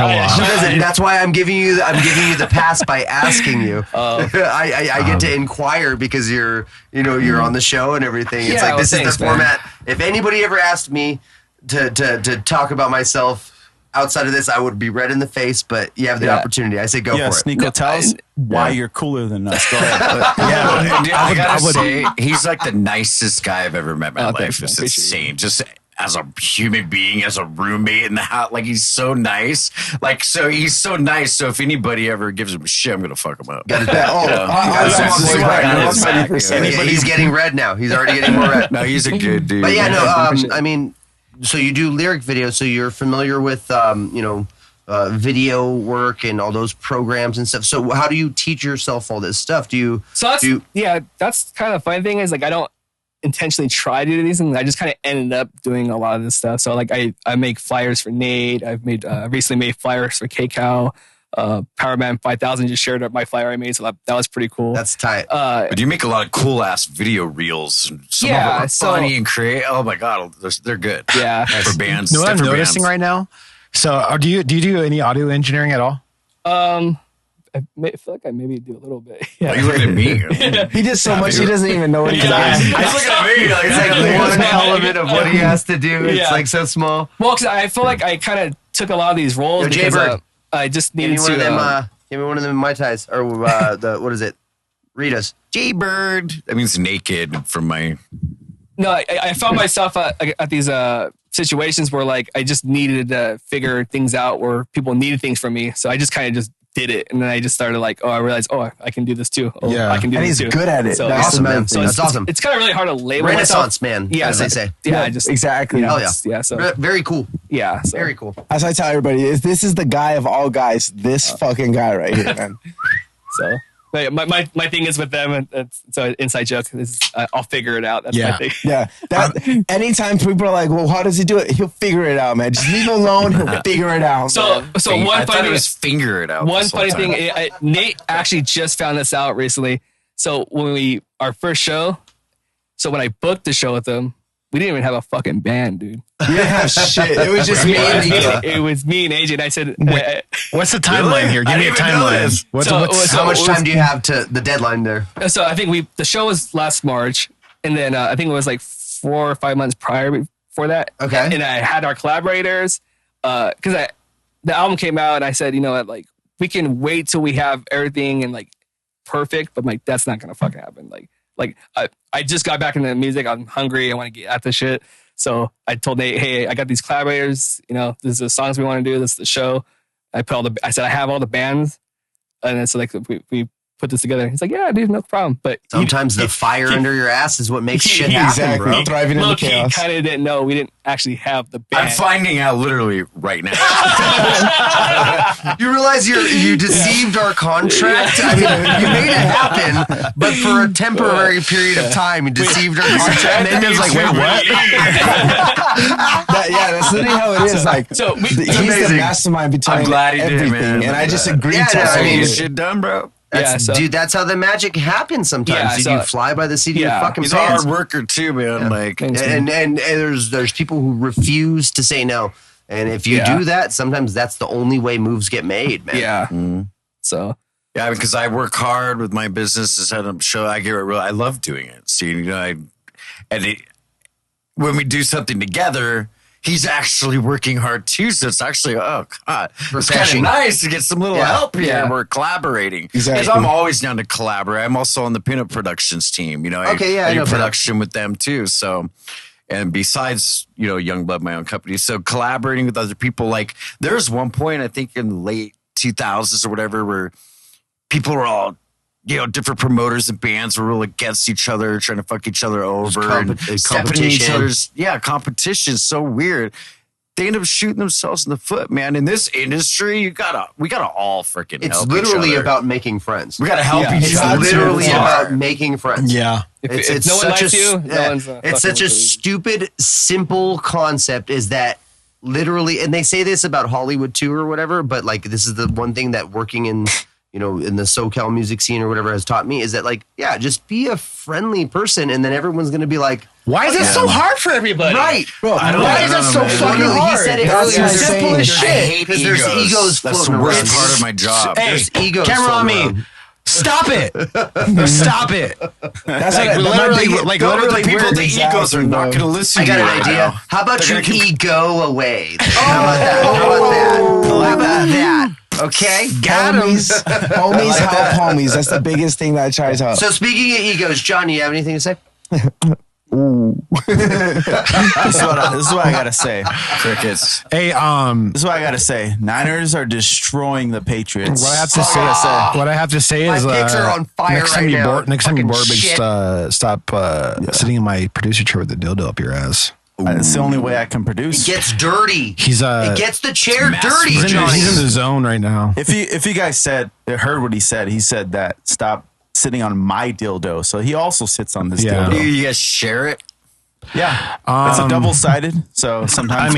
off. That's why I'm giving you the pass by asking you. I get to inquire because you're on the show and everything. It's like this is the format. If anybody ever asked me to talk about myself outside of this, I would be red in the face, but you have the opportunity. I say go for it. Nico, tell us why you're cooler than us. Go ahead. I gotta say, he's like the nicest guy I've ever met in my life. It's insane. Just as a human being, as a roommate in the house, like he's so nice. He's so nice. So if anybody ever gives him a shit, I'm gonna fuck him up. He's getting red now. He's already getting more red. No, he's a good dude. But I mean. So you do lyric videos, so you're familiar with, video work and all those programs and stuff. So how do you teach yourself all this stuff? That's kind of the funny thing is like I don't intentionally try to do these things. I just kind of ended up doing a lot of this stuff. So like I make flyers for Nate. I've made recently made flyers for KCal. Powerman 5000 just shared up my flyer I made, so that was pretty cool. That's tight. But you make a lot of cool ass video reels. And some of them are funny and creative. Oh my god, they're good. Yeah, for bands. You know what I'm noticing right now? So, do you do any audio engineering at all? I feel like I maybe do a little bit. Yeah. You looking at me? He did so much he doesn't even know what he's doing. He's looking at me. Like, it's like one element of what he has to do. It's like so small. Well, because I feel like I kind of took a lot of these roles because I just needed to. Give me one of them Mai Tais or what is it? Ritas. Jaybird. That means naked from my. No, I found myself at these situations where like I just needed to figure things out where people needed things from me. So I just kind of just did it, and then I just started like, I realized, I can do this too. I can do this too. And he's good at it. So, that's awesome, man. So that's awesome. It's kind of really hard to label Renaissance myself. man, as they say. Yeah, exactly. Hell yeah. Yeah, so very cool. Yeah, so. Very cool. As I tell everybody, this is the guy of all guys. This fucking guy right here, man. So But my thing is with them, and it's an inside joke. I'll figure it out. That's my thing. Yeah. Anytime people are like, well, how does he do it? He'll figure it out, man. Just leave him alone. He'll figure it out. So one funny thing was figure it out. One funny thing, Nate actually just found this out recently. So when our first show, so when I booked the show with them, we didn't even have a fucking band, dude. We didn't have shit. It was just me and Nico. It was me and AJ. And I said, what's the timeline here? Give me a timeline. How much time do you have to the deadline there? So I think the show was last March, and then I think it was like 4 or 5 months prior before that. Okay. And I had our collaborators because the album came out, and I said, you know what, like we can wait till we have everything and like perfect, but like that's not gonna fucking happen. Like I just got back into music. I'm hungry. I want to get at the shit. So I told Nate, hey, I got these collaborators. You know, this is the songs we want to do. This is the show. I said I have all the bands, and then so like we put this together. He's like, yeah, dude, no problem. But sometimes the fire under your ass is what makes shit happen, bro. Thriving in the chaos. He kind of didn't know we didn't actually have the band. I'm finding out literally right now. You realize you deceived our contract? I mean, you made it happen, but for a temporary period of time, you deceived our contract. And then it was like, wait, what? That's literally how it is. Like, so he's the mastermind between everything, and I just agreed to get shit done, bro. Dude, that's how the magic happens sometimes. You fly by the seat of your fucking He's pants. a hard worker too, man. Like, and there's people who refuse to say no. And if you do that, sometimes that's the only way moves get made, man. Yeah. Mm-hmm. So. Yeah, because I work hard with my business to set up show. I love doing it. See, you know, when we do something together, he's actually working hard too. So it's actually, oh God, it's kind of nice to get some little help here. Yeah. We're collaborating. Exactly. Because I'm always down to collaborate. I'm also on the Pinup Productions team. You know, I do production with them too. So, and besides, you know, Youngblood, my own company. So collaborating with other people, like there's one point, I think in the late 2000s or whatever, where people were all, you know, different promoters and bands were real against each other, trying to fuck each other over and stepping in each other's competition. So weird. They end up shooting themselves in the foot, man. In this industry, we gotta all freaking help each other. It's literally about making friends. We gotta help each other. It's literally about making friends. Yeah. If no one likes you, no one's it's such a stupid, simple concept is that literally, and they say this about Hollywood too or whatever, but like this is the one thing that working in, you know, in the SoCal music scene or whatever has taught me is that like, yeah, just be a friendly person and then everyone's going to be like, why is it so hard for everybody? Right. Bro, why is it so fucking hard? He said it earlier. It's simple as shit. Because there's egos That's floating the worst around. part of my job. Hey, There's egos camera on floating me. around. Stop it. Stop it. That's like literally, the people, the egos are not going to listen I to you. got an right idea. now. How about you ego away? How about that? How about that? Okay, got him. Homies help homies. That's the biggest thing that I try to help. So speaking of egos, Johnny, you have anything to say? This is what I gotta say. Crickets. Hey, This is what I gotta say. Niners are destroying the Patriots. what I have to say is, My picks are on fire next time right you now. next time you board, Fucking bitch, stop sitting in my producer chair with the dildo up your ass. It's the only way I can produce. It gets dirty. It gets the chair dirty, he's Johnny. in the zone right now. If you guys heard what he said that stop sitting on my dildo. So he also sits on this dildo. You guys share it? Yeah. It's a double-sided. So sometimes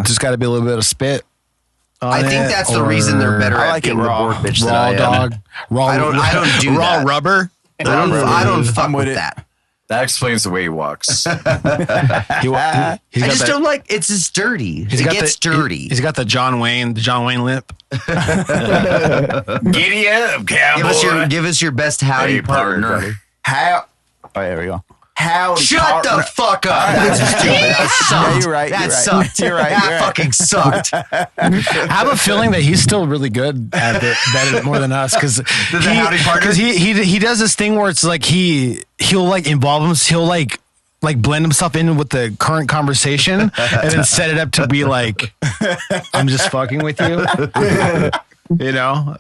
just got to be a little bit of spit. I think that's the reason they're better at being the board bitch than I am. Dog. Raw, I don't do raw that. rubber. I don't fuck with that. That explains the way he walks. I just don't like. It's just dirty. It gets dirty. He's got the John Wayne lip. Giddy up, cowboy. Give us your best howdy partner. How? Oh, there we go. Howdy Shut partner. the fuck up. That's stupid. That sucked. Yeah, you're right. That You're right. sucked. You're right. That fucking sucked. I have a feeling that he's still really good at it, better more than us, because he does this thing where it's like he'll like involve him. He'll like blend himself in with the current conversation and then set it up to be like, I'm just fucking with you. You know,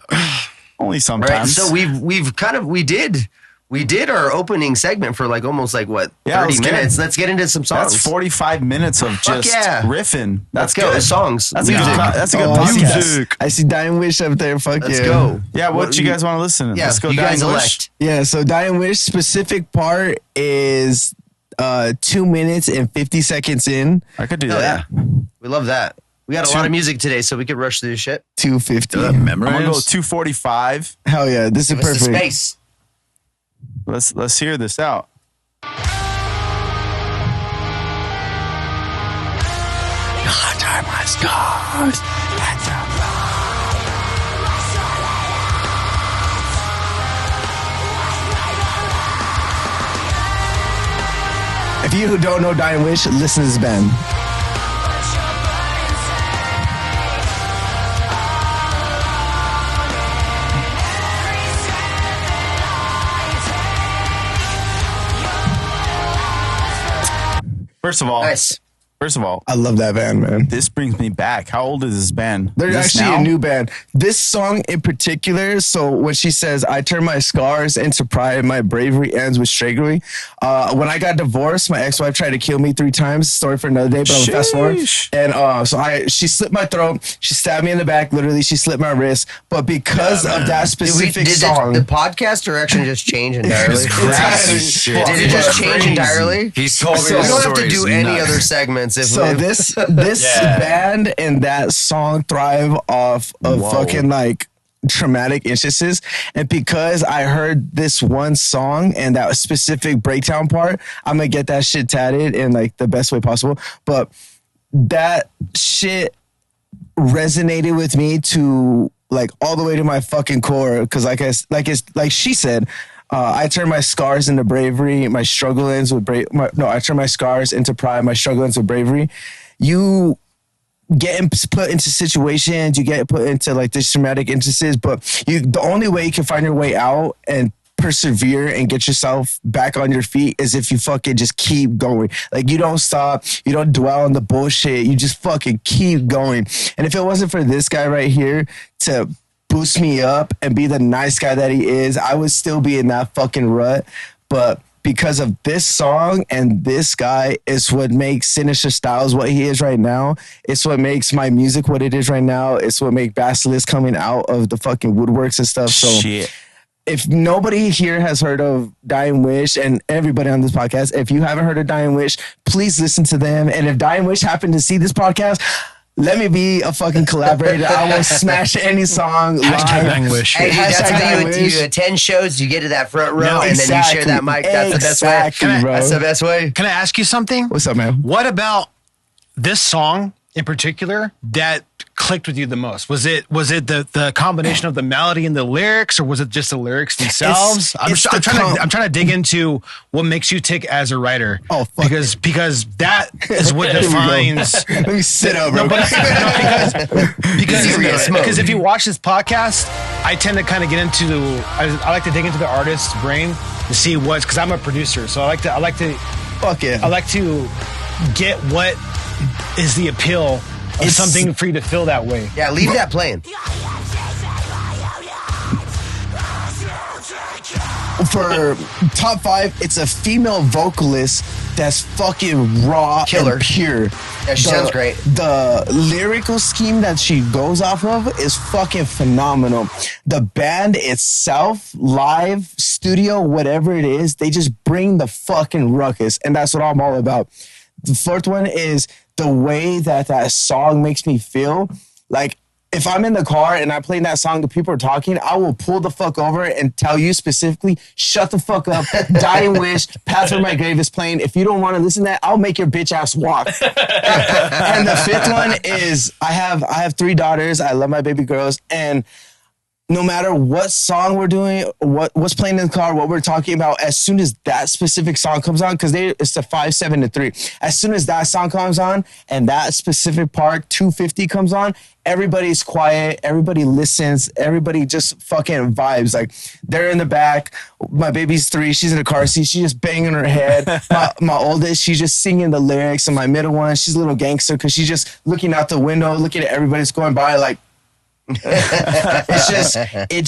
only sometimes. Right, so we We did our opening segment for almost 30 minutes. Let's get into some songs. That's 45 minutes of just riffing. Let's go. Songs. That's a good podcast. Music. I see Dying Wish up there. Fuck Let's go. Yeah, what you guys want to listen to? Yeah, Let's go you Dying guys Wish. elect. Yeah, so Dying Wish specific part is 2 minutes and 50 seconds in. I could do that. Yeah. We love that. We got a lot of music today, so we could rush through this shit. 250. I'm gonna go 245. Hell yeah, this is perfect. The space. Let's hear this out. If you who don't know Dying Wish, listen to this band. First of all, Nice. I love that band, man. this brings me back. How old is this band? They're Is this actually now? a new band. This song in particular, so when she says, I turn my scars into pride, my bravery ends with straightery. When I got divorced, my ex-wife tried to kill me 3 times. Story for another day, but I'll fast forward. And she slit my throat. She stabbed me in the back. Literally, she slit my wrist. But because of that specific song. The podcast direction just change entirely? Did it just change entirely? He's told me We the don't have to story's do any nuts. other segments. So this band and that song thrive off of fucking traumatic instances. And because I heard this one song and that specific breakdown part, I'm gonna get that shit tatted in the best way possible. But that shit resonated with me to all the way to my fucking core. Because like she said, I turn my scars into bravery. My struggle ends with I turn my scars into pride. My struggle ends with bravery. You get put into situations, you get put into these traumatic instances, but the only way you can find your way out and persevere and get yourself back on your feet is if you fucking just keep going. You don't stop, you don't dwell on the bullshit, you just fucking keep going. And if it wasn't for this guy right here to boost me up and be the nice guy that he is, I would still be in that fucking rut. But because of this song and this guy is what makes Sinister Styles what he is right now. It's what makes my music what it is right now. It's what makes Bassist coming out of the fucking woodworks and stuff. So if nobody here has heard of Dying Wish, and everybody on this podcast, if you haven't heard of Dying Wish, please listen to them. And if Dying Wish happened to see this podcast, let me be a fucking collaborator. I will smash any song live. Dying Wish. Hey, dude, that's how you attend shows. You get to that front row and then you share that mic. That's the best way. That's the best way. Can I ask you something? What's up, man? What about this song in particular that clicked with you the most? Was it the combination of the melody and the lyrics, or was it just the lyrics themselves? I'm trying to dig into what makes you tick as a writer. Oh, fuck because that is what defines. Let me sit up, bro. Because if you watch this podcast, I tend to kind of get into. I like to dig into the artist's brain to see what's, because I'm a producer, so I like to. Fuck yeah. I like to get what is the appeal of something for you to feel that way. Yeah, leave that playing. For top 5, it's a female vocalist that's fucking raw Killer. and pure. Yeah, she sounds great. The lyrical scheme that she goes off of is fucking phenomenal. The band itself, live, studio, whatever it is, they just bring the fucking ruckus. And that's what I'm all about. The 4th one is the way that song makes me feel. If I'm in the car and I'm playing that song, the people are talking, I will pull the fuck over and tell you specifically, shut the fuck up, Dying Wish, Path Where My Grave is playing. If you don't want to listen to that, I'll make your bitch ass walk. And the 5th one is I have 3 daughters. I love my baby girls. And no matter what song we're doing, what's playing in the car, what we're talking about, as soon as that specific song comes on, because it's the 5, 7 to 3. As soon as that song comes on and that specific part, 250 comes on, everybody's quiet, everybody listens, everybody just fucking vibes. They're in the back. My baby's 3, she's in a car seat, she's just banging her head. My oldest, she's just singing the lyrics, and my middle one, she's a little gangster because she's just looking out the window, looking at everybody that's going by it's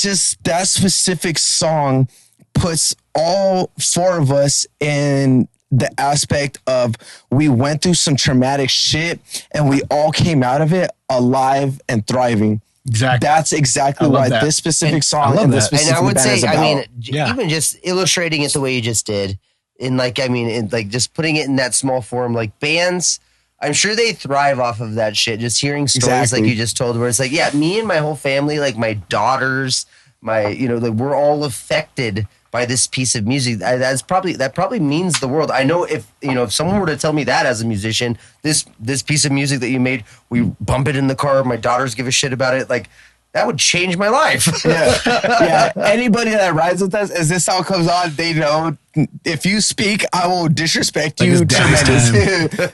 just that specific song puts all four of us in the aspect of we went through some traumatic shit and we all came out of it alive and thriving. Exactly. That's exactly why this specific song and this specific and I would band say, is about. I mean, even just illustrating it the way you just did, in like, I mean, in like just putting it in that small form, like bands, I'm sure they thrive off of that shit. Just hearing stories like you just told, where it's like, yeah, me and my whole family, like my daughters, like we're all affected by this piece of music. That probably means the world. I know if someone were to tell me that as a musician, this piece of music that you made, we bump it in the car, my daughters give a shit about it, like that would change my life. Yeah. Anybody that rides with us, as this song comes on, they know if you speak, I will disrespect you tremendous.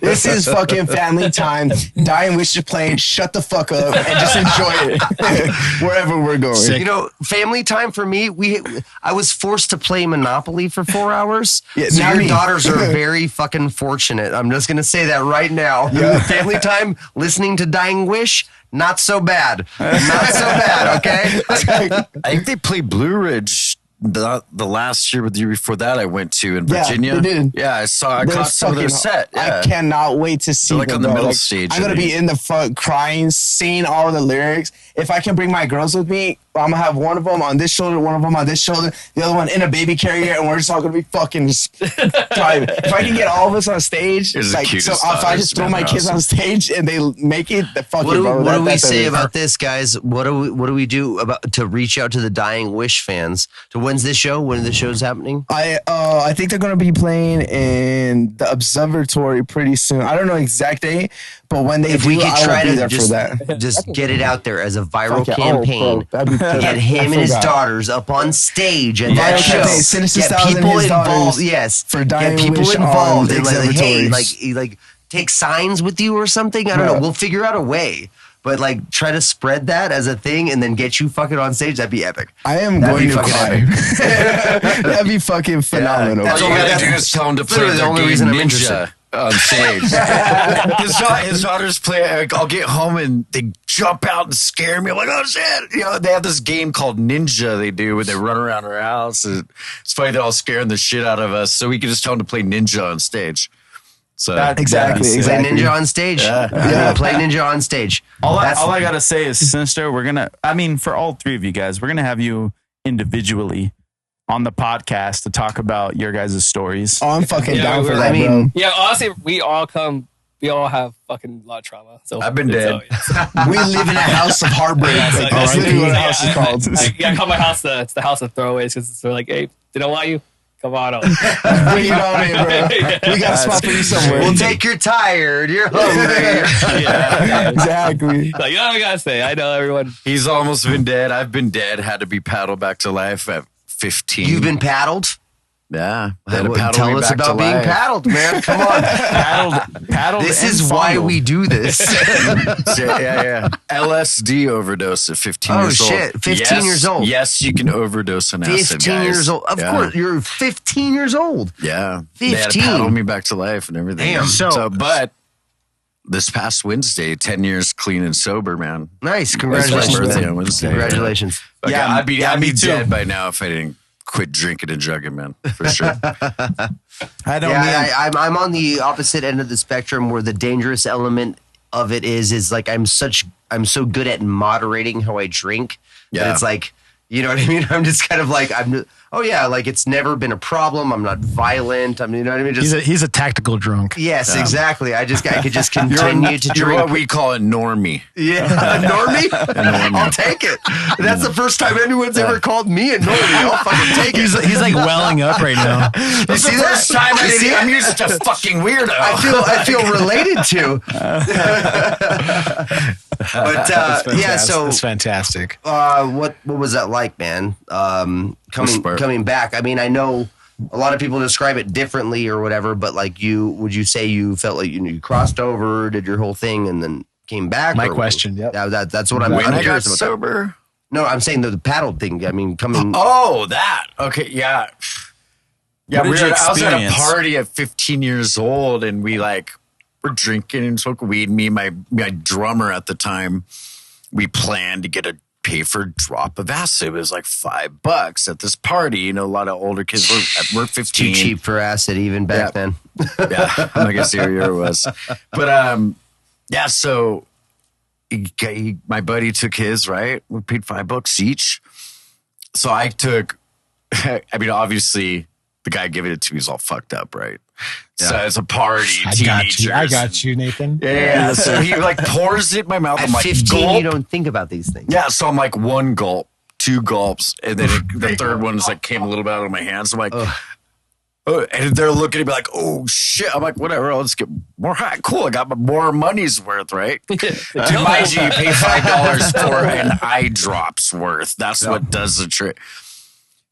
This is fucking family time. Dying Wish is playing. Shut the fuck up and just enjoy it wherever we're going. Sick. Family time for me. I was forced to play Monopoly for 4 hours. Yeah, so your daughters are very fucking fortunate. I'm just gonna say that right now. Yeah. Family time, listening to Dying Wish. Not so bad. Not so bad, okay? I think they played Blue Ridge the last year, or the year before that I went to in Virginia. Yeah, they did. Yeah, I caught some of their set. Yeah. I cannot wait to see them, on the middle stage. I'm going to be in the front crying, singing all the lyrics. If I can bring my girls with me, I'm going to have one of them on this shoulder, one of them on this shoulder, the other one in a baby carrier, and we're just all going to be fucking driving. If I can get all of us on stage, if I just throw my kids on stage and they make it, the fucking what do we say about this, guys? What do we do to reach out to the Dying Wish fans? When's this show? When the show's happening? I think they're going to be playing in the Observatory pretty soon. I don't know exact date, but when they do, I will be there for that. Just get it out there as a viral campaign. Get him and his daughters up on stage at that show. Sinister Get Styles people and his involved. daughters Yes, for get people involved. And like take signs with you or something. I don't know. We'll figure out a way. But like, try to spread that as a thing, and then get you fucking on stage. That'd be epic. I am going to cry. That'd be fucking phenomenal. All you gotta do is tell them to play the only reason I'm interested on stage. His daughters play. I'll get home and they jump out and scare me. I'm like, oh shit! They have this game called Ninja. They do where they run around our house. It's funny. They're all scaring the shit out of us. So we can just tell them to play Ninja on stage. So exactly. Play Ninja on stage. Play Ninja on stage. All I gotta say is, Sinister, for all three of you guys, we're gonna have you individually on the podcast to talk about your guys' stories. Oh, I'm fucking down for that, bro. Yeah, honestly, we all have fucking a lot of trauma. So I've been dead. We live in a house of heartbreak. That's literally what the house is called. I call my house it's the house of throwaways, because they're like, hey, they don't want you. Come on over. Bring it on in, bro. We got a spot for you somewhere. We'll take you're tired. You're hungry. Exactly. Like, I gotta say, I know everyone. He's almost been dead. I've been dead. Had to be paddled back to life at 15. You've been paddled? Yeah. Tell us about being paddled, man. Come on. Paddled. This is why we do this. Yeah. LSD overdose at 15 years old. Oh, shit. 15 years old. Yes, you can overdose on acid, 15 years old. Of course. You're 15 years old. Yeah. 15. They had to paddle me back to life and everything. Damn. But this past Wednesday, 10 years clean and sober, man. Nice. Congratulations. My birthday on Wednesday. Congratulations. Yeah, I'd be dead by now if I didn't quit drinking and drugging, man, for sure. I'm on the opposite end of the spectrum, where the dangerous element of it is like I'm so good at moderating how I drink that it's like, you know what I mean? I'm just kind of like, like it's never been a problem. I'm not violent. You know what I mean? He's a tactical drunk. Yes, exactly. I could just continue to drink. You're what we call a normie. Yeah, a normie? I'll take it. That's the first time anyone's ever called me a normie. I'll fucking take it. He's like welling up right now. You see that? First time I'm you're just a fucking weirdo. I feel related to. But so it's fantastic. What was that like, man? Coming back. I mean, I know a lot of people describe it differently or whatever, but like, would you say you felt like you crossed over, did your whole thing, and then came back? My question. Yep. That's what I'm curious about. Sober. No, I'm saying the paddle thing. I mean, coming. Oh, that. Okay, yeah. Yeah, I was at a party at 15 years old, and we're drinking and smoking weed. Me and my drummer at the time, we planned to get a pay for a drop of acid. It was like $5 at this party. You know, a lot of older kids were 15. Too cheap for acid even back then. Yeah, I'm not gonna say what year it was, but yeah. So my buddy took his, right. We paid $5 each. So I took. I mean, obviously, the guy giving it to me is all fucked up, right? Yeah. So it's a party. I got you, Nathan. Yeah. So he like pours it in my mouth. At I'm like, 15, gulp. you don't think about these things. Yeah. So I'm like, 1 gulp, 2 gulps, and then the third one's like came a little bit out of my hands. I'm like, oh, and they're looking at me like, oh shit. I'm like, whatever. I'll just get more high. Cool. I got more money's worth, right? Mind you, you pay $5 for an eye drop's worth. That's what does the trick.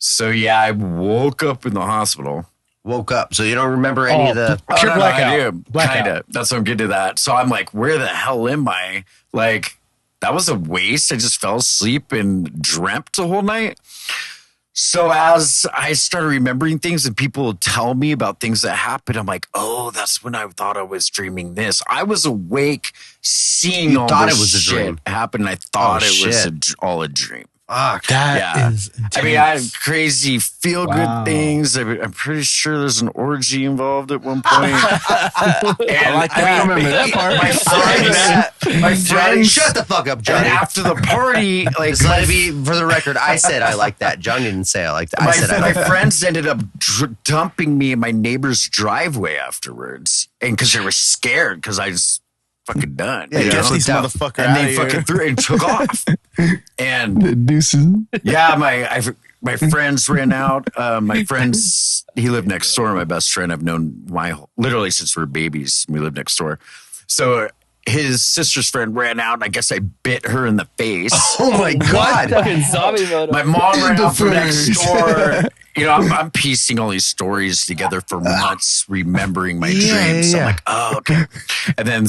So yeah, I woke up in the hospital. Woke up. So you don't remember any of the pure blackout. I do. Kinda. That's what I'm getting to that. So I'm like, where the hell am I? Like, that was a waste. I just fell asleep and dreamt the whole night. So as I started remembering things and people would tell me about things that happened, I'm like, oh, that's when I thought I was dreaming this. I was awake seeing all this shit happen. And I thought it was all a dream. Fuck, that is intense. I mean, I had crazy feel-good things. I'm pretty sure there's an orgy involved at one point. I like that. I remember that part. My friends, shut the fuck up, Johnny. And after the party, like, just let it be for the record. I said I like that. John didn't say I like that. I said my friends ended up dumping me in my neighbor's driveway afterwards, and because they were scared because I was fucking done. Yeah, get these motherfuckers and they fucking threw it and took off. And the deuces. Yeah, my friends ran out. My friends, he lived next door. My best friend, I've known literally since we were babies. We lived next door. So his sister's friend ran out, and I guess I bit her in the face. Oh my god! Fucking zombie mode. My mom ran out from next door. You know, I'm piecing all these stories together for months, remembering my dreams. I'm like, oh, okay. And then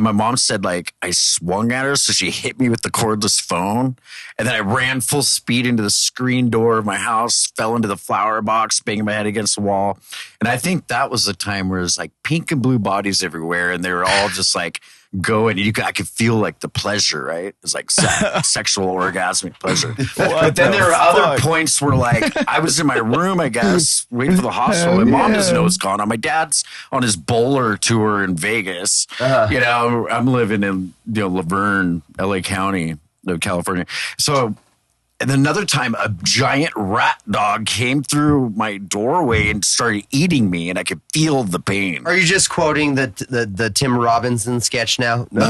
my mom said, like, I swung at her, so she hit me with the cordless phone. And then I ran full speed into the screen door of my house, fell into the flower box, banging my head against the wall. And I think that was the time where it was like pink and blue bodies everywhere, and they were all just like going. I could feel like the pleasure, right? It was like sexual orgasmic pleasure. But then there were other points where, like, I was in my room, I guess, waiting for the hospital. My mom doesn't know what's going on. My dad's on his bowler tour in Vegas. You know, I'm living in Laverne, LA County, California. So, and another time, a giant rat dog came through my doorway and started eating me, and I could feel the pain. Are you just quoting the Tim Robinson sketch now? No. A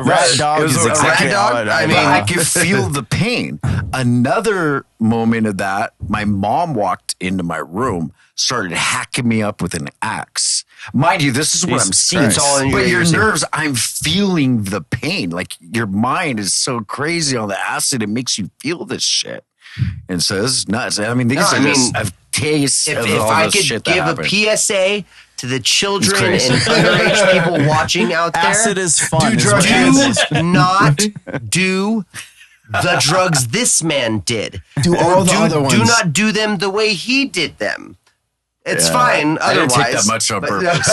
rat dog is exactly how it. I mean, I could feel the pain. Another moment of that, my mom walked into my room, started hacking me up with an axe. Mind you, this is what I'm seeing. It's all in your nerves, I'm feeling the pain. Like, your mind is so crazy on the acid, it makes you feel this shit. And so this is nuts. I mean, these are just a taste of all I this could shit that give happened. a PSA to the children and underage people watching out there. Acid is fun. Do not do the drugs this man did. Do all the other ones. Do not do them the way he did them. It's fine. I didn't Otherwise, take that much on purpose.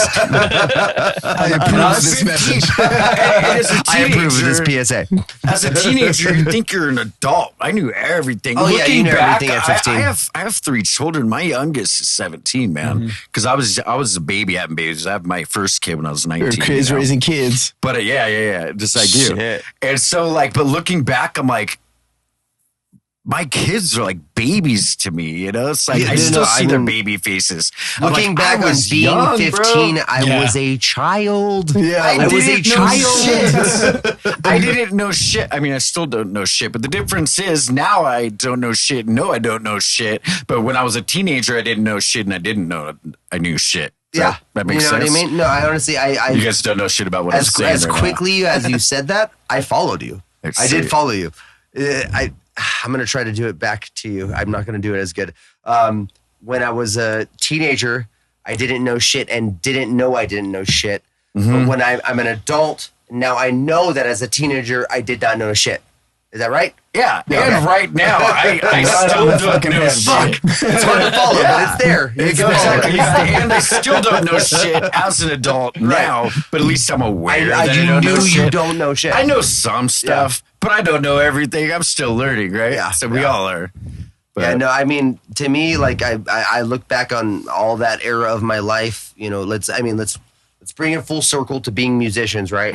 I approve this message. I approve of this PSA. As a teenager, you think you're an adult. I knew everything. Oh, yeah, you knew everything at 15. I have 3 children. My youngest is 17, man. Because I was a baby having babies. I had my first kid when I was 19. You're kids raising kids. But yeah. Just like you. Shit. And so, like, but looking back, I'm like, my kids are like babies to me, you know? It's like, I still see their baby faces. Looking back on being young, 15, I was a child. Yeah, I was a child. I didn't know shit. I mean, I still don't know shit. But the difference is now I don't know shit. No, I don't know shit. But when I was a teenager, I didn't know shit, and I didn't know I knew shit. Yeah. That makes sense. You know what I mean? No, I honestly, you guys don't know shit about what I'm saying. As quickly as you said that, I followed you. I did follow you. I'm going to try to do it back to you. I'm not going to do it as good. When I was a teenager, I didn't know shit and didn't know I didn't know shit. But when I'm an adult, now I know that as a teenager, I did not know shit. Is that right? Yeah. Okay. And right now, I still don't know shit. It's hard to follow, but it's there. Exactly. And I still don't know shit as an adult now, but at least I'm aware that I don't know shit. You don't know shit. I know some stuff. But I don't know everything. I'm still learning, right? Yeah. So we all are. But, yeah, no, I mean, to me, like I look back on all that era of my life, you know, let's bring it full circle to being musicians, right?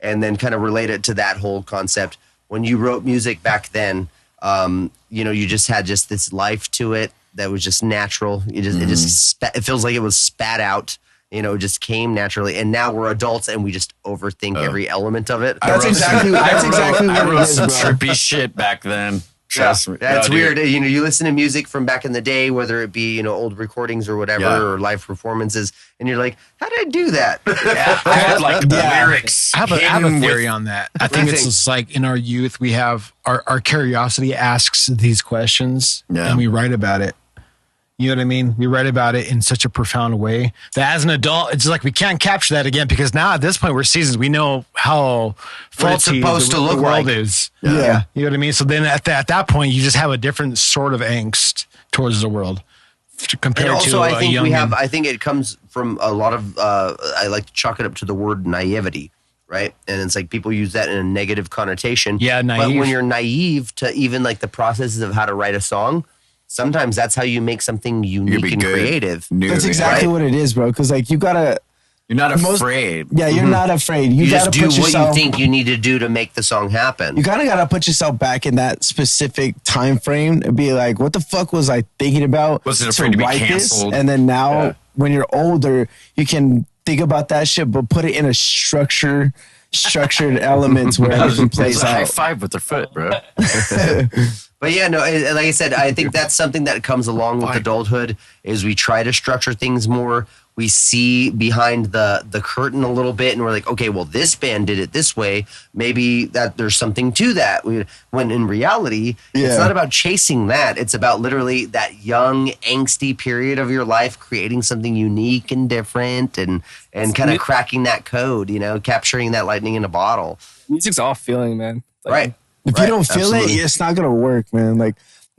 And then kind of relate it to that whole concept. When you wrote music back then, you know, you just had just this life to it that was just natural. It feels like it was spat out. You know, just came naturally, and now we're adults and we just overthink every element of it. That's exactly what I wrote some bro. trippy shit back then. Trust me. That's No, weird. dude. You know, you listen to music from back in the day, whether it be, you know, old recordings or whatever, or live performances, and you're like, how did I do that? I had like lyrics. I have a hidden theory with- on that. I think it's just like in our youth, we have our curiosity asks these questions and we write about it. You know what I mean? We write about it in such a profound way that as an adult, it's like we can't capture that again because now at this point we're seasoned. We know how What it's faulty supposed the to look world like. is. Yeah. You know what I mean? So then at that point, you just have a different sort of angst towards the world compared And also, to I a think young we have. man. I think it comes from a lot of. I like to chalk it up to the word naivety, right? And it's like people use that in a negative connotation. Yeah, But naive. when you're naive to even like the processes of how to write a song, sometimes that's how you make something unique and creative. That's exactly what it is, bro. Because like you gotta. You're not afraid. Yeah, you're not afraid. You just gotta do put what yourself. you think you need to do to make the song happen. You kind of gotta put yourself back in that specific time frame and be like, "What the fuck was I thinking about Wasn't afraid to be write this?" canceled. And then now, when you're older, you can think about that shit, but put it in a structured elements where everything plays a high out. five with their foot, bro. But yeah, no, like I said, I think that's something that comes along with adulthood is we try to structure things more. We see behind the curtain a little bit and we're like, okay, well, this band did it this way. Maybe that there's something to that. When in reality, it's not about chasing that. It's about literally that young, angsty period of your life, creating something unique and different and kind of cracking that code, you know, capturing that lightning in a bottle. Music's all feeling, man. Like, Right. If you don't feel it, it's not gonna work, man. Like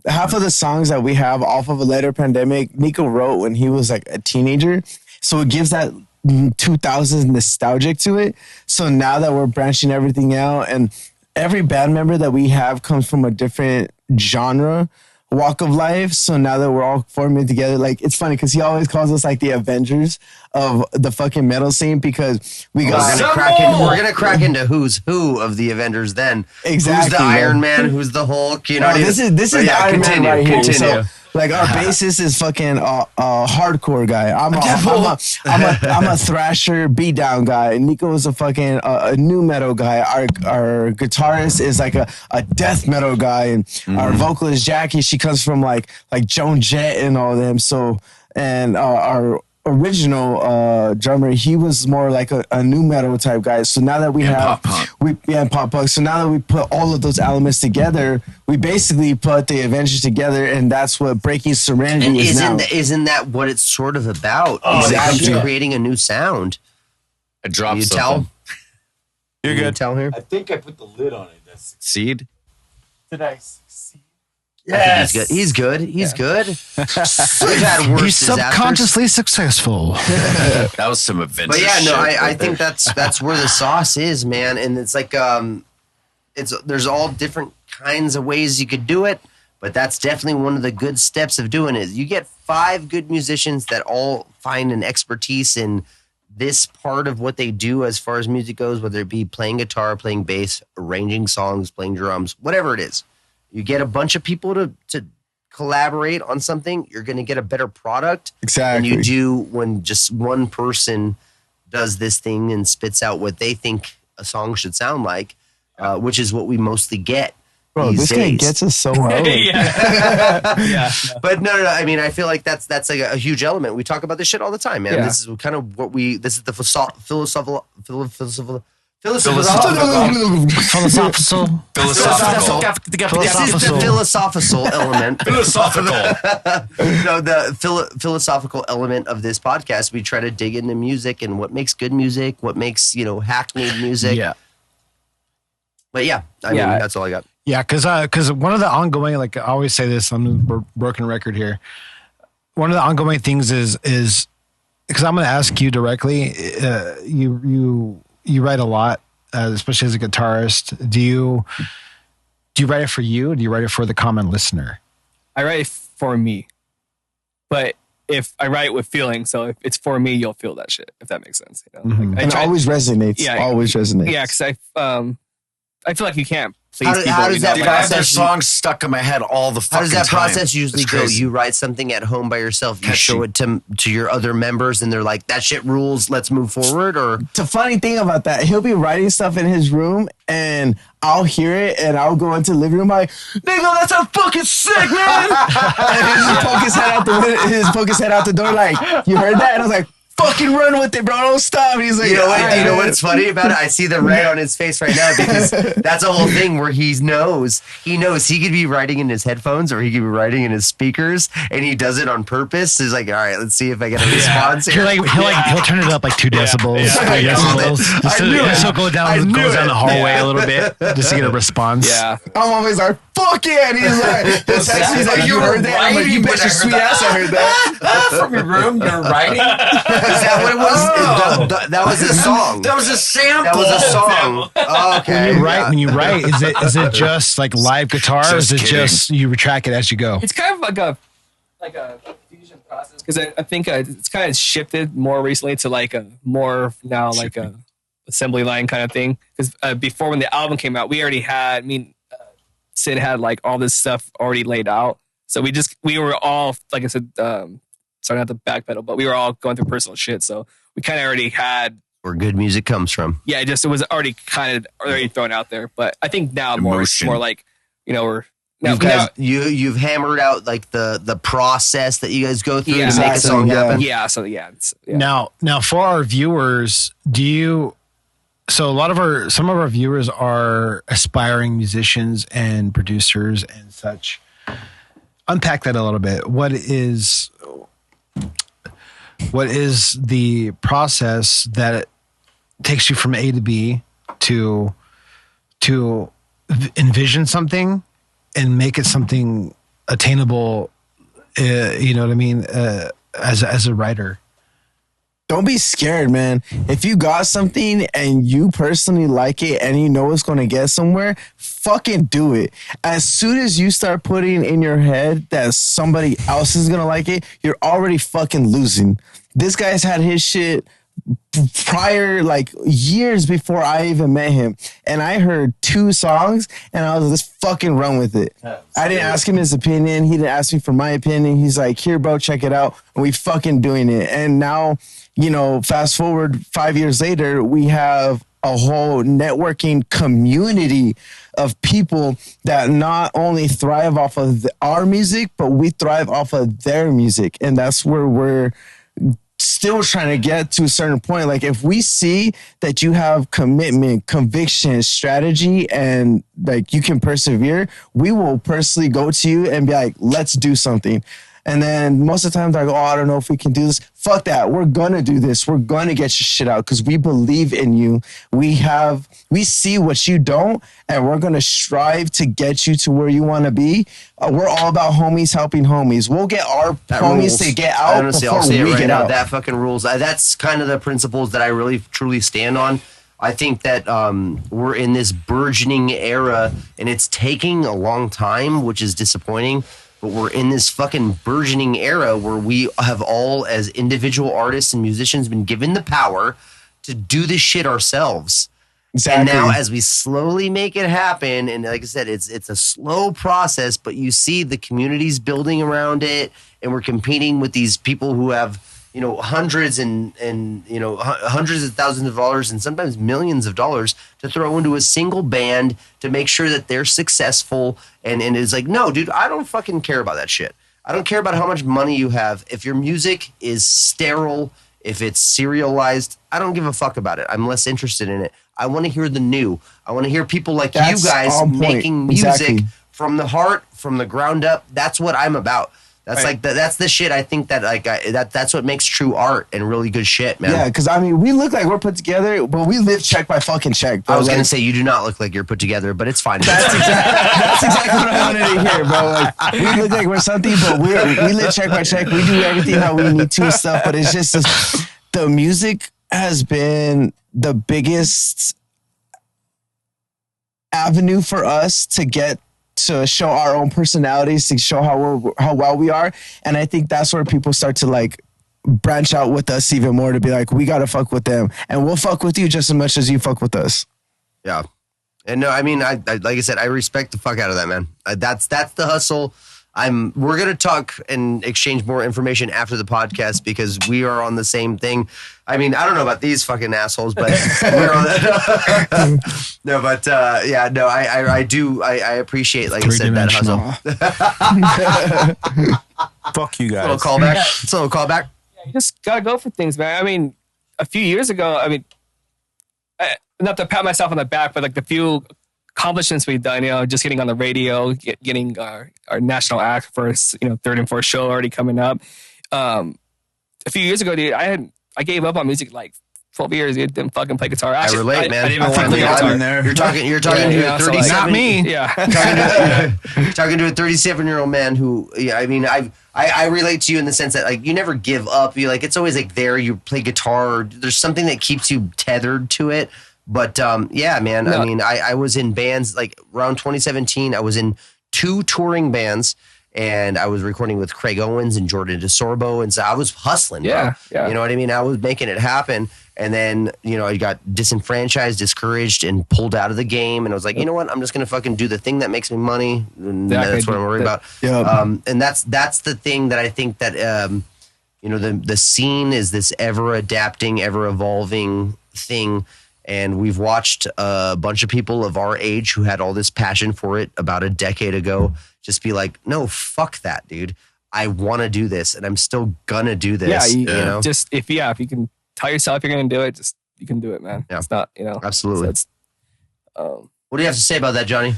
half of the songs that we have off of a later pandemic, Nico wrote when he was like a teenager. So it gives that 2000s nostalgic to it. So now that we're branching everything out and every band member that we have comes from a different genre, walk of life. So now that we're all forming together, like it's funny because he always calls us like the Avengers of the fucking metal scene because we got we're gonna crack into who's who of the Avengers then. Exactly, Who's the bro. Iron Man? Who's the Hulk? You know, No, this is the Iron Man right here. Continue. So, like our bassist is fucking a hardcore guy. I'm a thrasher beatdown guy. Nico is a fucking a new metal guy. Our guitarist is like a death metal guy, and our vocalist Jackie, she comes from like Joan Jett and all them. So and our original drummer, he was more like a new metal type guy. So now that we have pop punk. So now that we put all of those elements together, we basically put the Avengers together, and that's what Breaking Serenity And is now. isn't that what it's sort of about? Oh, It's exactly. actually creating a new sound. I dropped You something. tell? You're You good. tell here? I think I put the lid on it. That's Seed? did I succeed? I think he's good. He's good. We've had worse He's subconsciously successful. That was some adventure. But yeah, no, shit. I think that's where the sauce is, man. And it's like there's all different kinds of ways you could do it, but that's definitely one of the good steps of doing it. You get 5 good musicians that all find an expertise in this part of what they do as far as music goes, whether it be playing guitar, playing bass, arranging songs, playing drums, whatever it is. You get a bunch of people to collaborate on something, you're going to get a better product than you do when just one person does this thing and spits out what they think a song should sound like, which is what we mostly get. Bro, this guy gets us so well. Yeah. But no. I mean, I feel like that's like a huge element. We talk about this shit all the time, man. Yeah. This is kind of what this is the philosophical This is the philosophical element. No, the philosophical element of this podcast. We try to dig into music and what makes good music, what makes, hackneyed music. Yeah. But yeah, I mean, that's all I got. Yeah, because one of the ongoing, like I always say this, I'm a broken record here. One of the ongoing things is because I'm going to ask you directly. You write a lot, especially as a guitarist. Do you write it for you, or do you write it for the common listener? I write it for me, but if I write it with feeling, so if it's for me, you'll feel that shit. If that makes sense, you know? And it always resonates. Yeah, always resonates. Yeah, because I feel like you can't please people. How does that Dude, I have their songs stuck in my head all the fucking time. How does that process usually It's go? crazy. You write something at home by yourself, you show it to your other members, and they're like, that shit rules, let's move forward? Or The funny thing about that, he'll be writing stuff in his room, and I'll hear it, and I'll go into the living room like, nigga, that sounds fucking sick, man. And he'll poke his head out the door like, you heard that? And I was like, fucking run with it, bro. Don't stop. And he's like, you know what's funny about it? I see the red on his face right now because that's a whole thing where he knows he could be writing in his headphones or he could be writing in his speakers, and he does it on purpose. He's like, all right, let's see if I get a response here. He'll turn it up like 2 decibels, 3 decibels. Just so goes down the hallway a little bit just to get a response. Yeah, I'm always like, fuck yeah. And he's like, he'll text me, he's like, you heard that? I'm like, you bet your sweet ass I heard that. From your room, you're writing? Is that what it was? That was a song. That was a sample. That was a song. Oh, okay. When you write, is it just like live guitar, or is it just you track it as you go? it's kind of like a fusion process because I think it's kind of shifted more recently to like a more now like a assembly line kind of thing. Because before when the album came out, we already had. Sid had like all this stuff already laid out, so we were all, like I said, sorry not to backpedal, but we were all going through personal shit, so we kind of already had where good music comes from. Yeah, it was already kind of already thrown out there. But I think now more like, you know, we're now, you've hammered out like the process that you guys go through to make a song happen. Yeah, so yeah. Now for our viewers, some of our viewers are aspiring musicians and producers and such. Unpack that a little bit. What is the process that takes you from A to B to envision something and make it something attainable? You know what I mean? As a writer. Don't be scared, man. If you got something and you personally like it and you know it's going to get somewhere, fucking do it. As soon as you start putting in your head that somebody else is going to like it, you're already fucking losing. This guy's had his shit prior, like years before I even met him. And I heard 2 songs and I was like, let's fucking run with it. I didn't ask him his opinion. He didn't ask me for my opinion. He's like, here, bro, check it out. And we fucking doing it. And now, you know, fast forward 5 years later, we have a whole networking community of people that not only thrive off of our music, but we thrive off of their music. And that's where we're still trying to get to a certain point. Like if we see that you have commitment, conviction, strategy, and like you can persevere, we will personally go to you and be like, let's do something. And then most of the times I go, I don't know if we can do this. Fuck that. We're going to do this. We're going to get your shit out because we believe in you. We see what you don't, and we're going to strive to get you to where you want to be. We're all about homies helping homies. We'll get our homies to get out Honestly, before I'll say we it right get now. out. That fucking rules. That's kind of the principles that I really, truly stand on. I think that we're in this burgeoning era, and it's taking a long time, which is disappointing. But we're in this fucking burgeoning era where we have all, as individual artists and musicians, been given the power to do this shit ourselves. Exactly. And now as we slowly make it happen, and like I said, it's a slow process, but you see the communities building around it, and we're competing with these people who have, you know, hundreds and you know, hundreds of thousands of dollars and sometimes millions of dollars to throw into a single band to make sure that they're successful. And it's like, no, dude, I don't fucking care about that shit. I don't care about how much money you have. If your music is sterile, if it's serialized, I don't give a fuck about it. I'm less interested in it. I want to hear the new. I want to hear people like you guys making music from the heart, from the ground up. That's what I'm about. That's right. That's the shit. I think that that's what makes true art and really good shit, man. Yeah, because I mean, we look like we're put together, but we live check by fucking check, bro. I was gonna say you do not look like you're put together, but it's fine. That's exactly what I wanted to hear, bro. Like, we look like we're something, but we live check by check. We do everything how we need to and stuff. But it's just the music has been the biggest avenue for us to get to show our own personalities, to show how well we are. And I think that's where people start to like branch out with us even more, to be like, we gotta fuck with them, and we'll fuck with you just as much as you fuck with us. Yeah. And no, I mean, I like I said, I respect the fuck out of that, man. That's the hustle. We're gonna talk and exchange more information after the podcast, because we are on the same thing. I mean, I don't know about these fucking assholes, but we're on that. No, but I do. I appreciate, like I said, that hustle. Fuck you guys. It's a little callback. Yeah, you just gotta go for things, man. I mean, a few years ago, I mean, not to pat myself on the back, but like the few accomplishments we've done, just getting on the radio, getting our national act for third and fourth show already coming up. A few years ago, dude, I gave up on music like 12 years. You didn't fucking play guitar. Actually, I relate, man. I didn't even want to play guitar. There. You're talking to a 37. Not me. Yeah. Talking to a 37-year-old man who, I mean, I relate to you in the sense that like you never give up. You like, it's always like there. You play guitar. Or there's something that keeps you tethered to it. But yeah, man. No. I mean, I was in bands like around 2017. I was in 2 touring bands, and I was recording with Craig Owens and Jordan DeSorbo, and so I was hustling. Yeah, bro. You know what I mean? I was making it happen, and then I got disenfranchised, discouraged, and pulled out of the game. And I was like, you know what? I'm just gonna fucking do the thing that makes me money, and that's what I'm worried about. Yeah. And that's the thing that I think that the scene is this ever adapting, ever evolving thing. And we've watched a bunch of people of our age who had all this passion for it about a decade ago just be like, no, fuck that, dude. I want to do this, and I'm still gonna do this. Yeah, just if you can tell yourself you're gonna do it, just you can do it, man. Yeah. It's not, absolutely. What do you have to say about that, Johnny?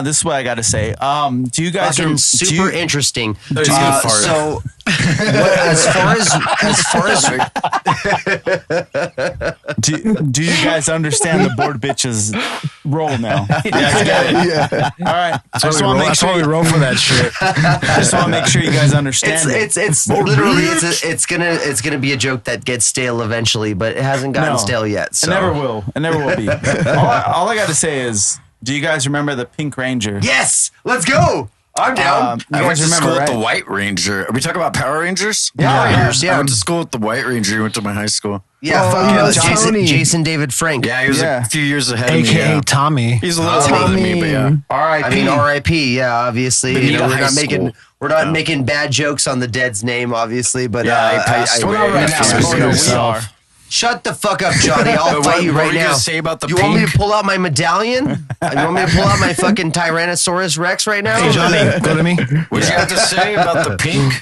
This is what I got to say. Do you guys fucking super interesting? So, as far as do you guys understand the bored bitches role now? Yeah. All right. That's why we roll for that shit. I just want to make sure you guys understand. It's literally it's gonna be a joke that gets stale eventually, but it hasn't gotten stale yet. So. It never will. It never will be. All I got to say is, do you guys remember the Pink Ranger? Yes, let's go. I'm down. I went to school with the White Ranger. Are we talking about Power Rangers? Power Rangers, yeah. I went to school with the White Ranger. He went to my high school. Yeah, Jason David Frank. Yeah, he was a few years ahead of me. AKA Tommy. He's a little older than me, but yeah. R.I.P. I mean, R.I.P. Yeah, obviously. We're not making bad jokes on the dead's name, obviously, but he passed away. Shut the fuck up, Johnny. I'll fight you right now. Say about the you pink? want me to pull out my medallion? You want me to pull out my fucking Tyrannosaurus Rex right now? Hey, Johnny, go to me. What did you have to say about the pink?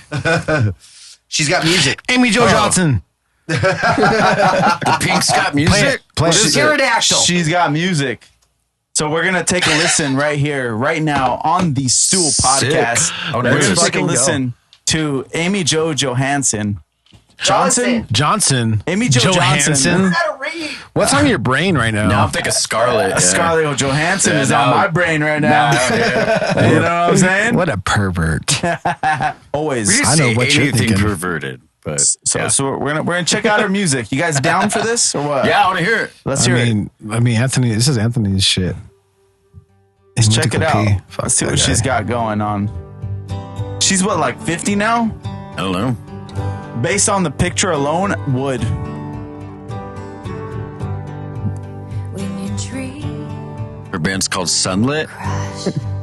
She's got music. Amy Jo Johnson. The Pink's got music? Play it. Pterodactyl. She's got music. So we're going to take a listen right here, right now on the Stool Podcast. We're going to take a listen to Amy Jo Johansson. Johnson. Amy Jo Johansson. What's on your brain right now? Now I'm thinking Scarlett. Yeah. Scarlett Johansson is on my brain right now. You know what I'm saying? What a pervert. Always. We didn't say anything perverted. But so we're gonna check out her music. You guys down for this or what? Yeah, I want to hear it. Let's hear it. I mean, Anthony. This is Anthony's shit. Let's check it out. Let's see what she's got going on. She's what, like 50 now? I don't know. Based on the picture alone, would. Her band's called Sunlit.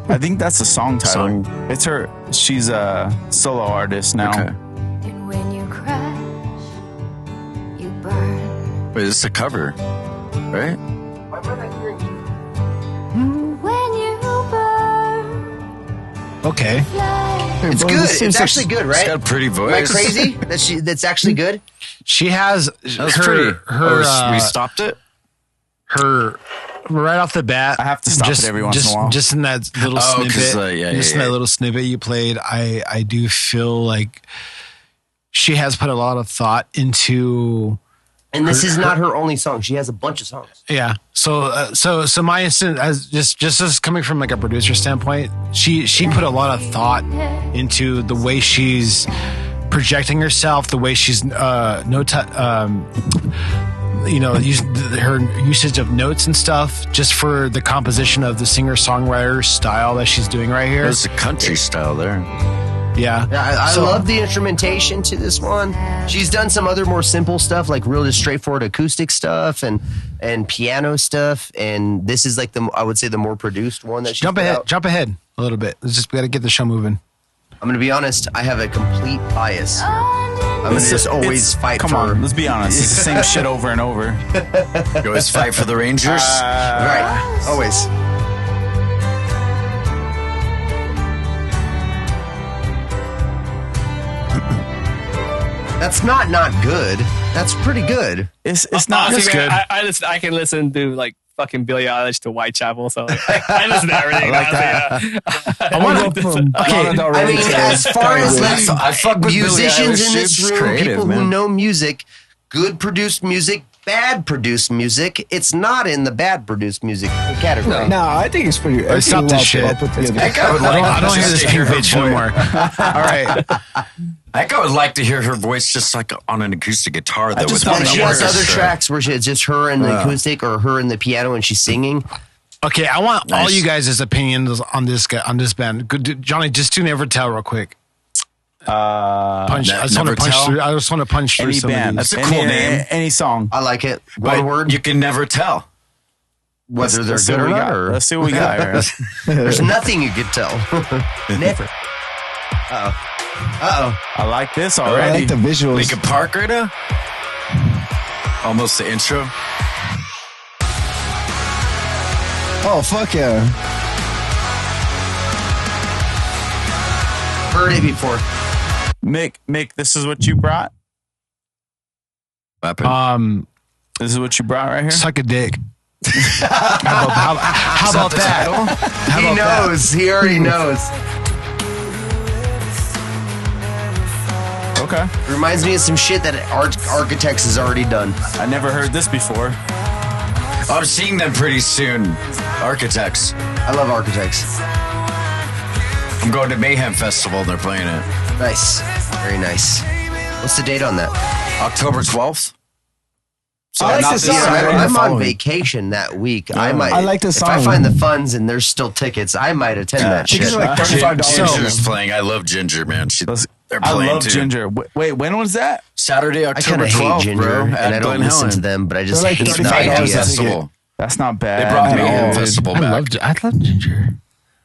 I think that's the song title. It's her. She's a solo artist now. Okay. And when you crash, you burn. Wait, this is a cover, right? When you burn. Okay. It's good. It's actually good, right? She's got a pretty voice. Am I crazy? That's actually good. She has her. We stopped it. Her right off the bat. I have to stop it every once in a while. Just in that little snippet. In that little snippet you played, I do feel like she has put a lot of thought into. And this is not her only song. She has a bunch of songs. Yeah. So my instant, as just as coming from like a producer standpoint, she put a lot of thought into the way she's projecting herself, the way she's her usage of notes and stuff, just for the composition of the singer-songwriter style that she's doing right here. There's a country style there. Yeah. I love the instrumentation to this one. She's done some other more simple stuff, like real just straightforward acoustic stuff and piano stuff. And this is like I would say the more produced one that she Jump ahead a little bit. We got to get the show moving. I'm going to be honest. I have a complete bias. I'm going to just always fight Come on, let's be honest. It's the same shit over and over. You always fight for the Rangers? Right. Always. That's not good. That's pretty good. It's not Honestly, good. I can listen to like fucking Billie Eilish to Whitechapel, so I listen to everything. I like that. I want to. I mean, as far as I fuck with musicians in this She's room, creative, people man. who know music, good produced music, bad produced music, it's not in the bad produced music category. No, I think it's pretty. Stop this shit. Well put together. I don't hear this pink bitch no more. All right. I think I would like to hear her voice just like on an acoustic guitar. Though, Like she has other tracks where it's just her and the acoustic or her and the piano and she's singing. Okay, I want all you guys' opinions on this band. Good, Johnny, just do Nevertel real quick. I just want to punch through Any some band. of these. That's a cool name. Any song. I like it. But One word. you can never tell. Whether they're Let's see good what or we not. got. Let's see what we got here. There's nothing you could tell. Never. Uh-oh. I like this I already. like the visuals. Linkin Park right now? Almost the intro. Oh, fuck yeah. Heard it before. Mick, this is what you brought? Weapon. This is what you brought right here? Suck a dick. How about that? He knows. He already knows. Okay. Reminds me of some shit that Architects has already done. I never heard this before. I'm seeing them pretty soon. Architects. I love Architects. I'm going to Mayhem Festival and they're playing it. Nice. Very nice. What's the date on that? October 12th. So I like not this this song. Saturday. I'm on following. vacation that week. I might. I like the If I song. find the funds and there's still tickets, I might attend that shit. Tickets are like $35. Ginger's playing. I love Ginger, man. They're I playing love too. Ginger. Wait, when was that? Saturday, I kind October of hate 12th, Ginger, bro. and At I don't Glen listen Helen. to them, but I just They're like hate the $35 idea. a ticket. Festival. That's not bad. They brought at Mayhem all. Festival I back. love Ginger.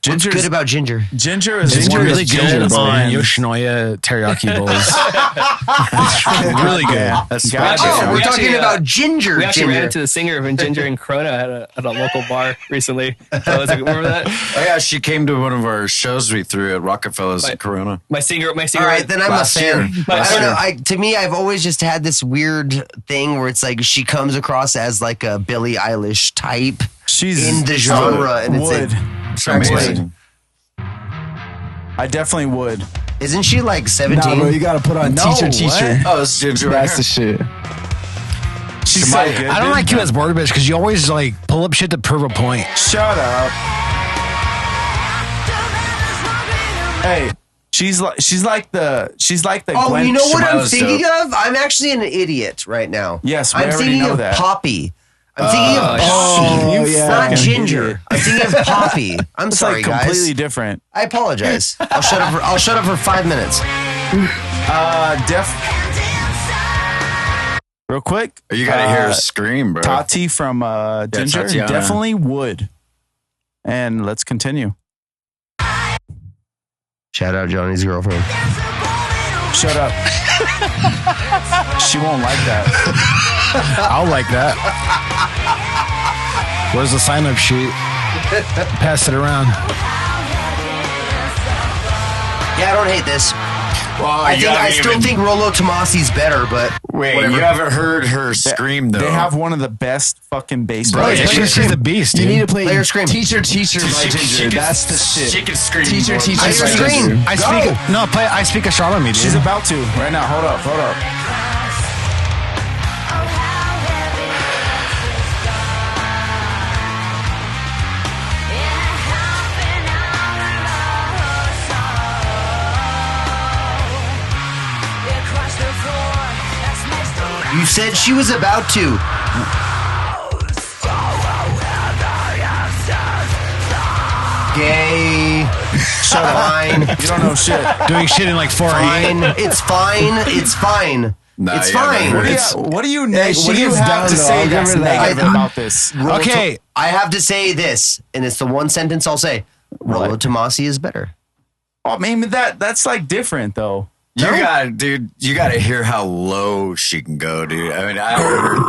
What's good about Ginger? Ginger is Ginger one of really the good Ginger on bands. Yoshinoya teriyaki bowls. It's really good. That's Gotcha. special. We're We talking actually, about Ginger. We actually Ginger. ran into the singer of Ginger and Corona at a local bar recently. So I was like, remember that? Oh yeah, she came to one of our shows we threw at Rockefeller's in Corona. My singer. All right, then I'm a Last fan. year. I Last don't year. know. To me, I've always just had this weird thing where it's like she comes across as like a Billie Eilish type She's in the genre, and it's would. like, It's amazing. I definitely would. isn't she like 17? Nah, bro, you gotta put on No, teacher. Oh, it's Ginger. That's the shit. She's so good. I don't like you as border bitch because you always like pull up shit to prove a point. Shut up. Hey, she's like the Oh, Gwen you know what I'm Shamila's thinking dope. of? I'm actually an idiot right now. Yes, we I'm already thinking know of that. Poppy. I'm thinking of Poppy, you yeah. not fucking Ginger. idiot. I'm thinking of Poppy. I'm It's sorry, like guys. completely different. I apologize. I'll shut up for 5 minutes. Real quick. You gotta hear her scream, bro. Tati from Ginger Tatiana. definitely would. And let's continue. Shout out Johnny's girlfriend. Shut up. She won't like that. I'll like that. Where's the sign-up sheet? Pass it around. Yeah, I don't hate this. Well, I still think Rolo Tomasi's better, but Wait, whatever. you haven't heard her scream though. They have one of the best fucking bass Bro, players. she's the beast, You dude. need to play Player Scream. Teacher by Ginger. She can- That's the shit. She can scream. Teacher more. by Player Scream. Ginger. I speak astronomy, dude. She's about to right now. Hold up. You said she was about to. Gay. Shut up. Fine. You don't know shit. Doing shit in like 4 Fine. It's fine. It's fine. Nah, it's yeah, fine. What do you she have to is say down, though. I'll that's give her that. negative about this? Okay. I have to say this, and it's the one sentence I'll say. Rollo Tomasi is better. Oh, maybe that's like different though. You gotta hear how low she can go, dude. I mean,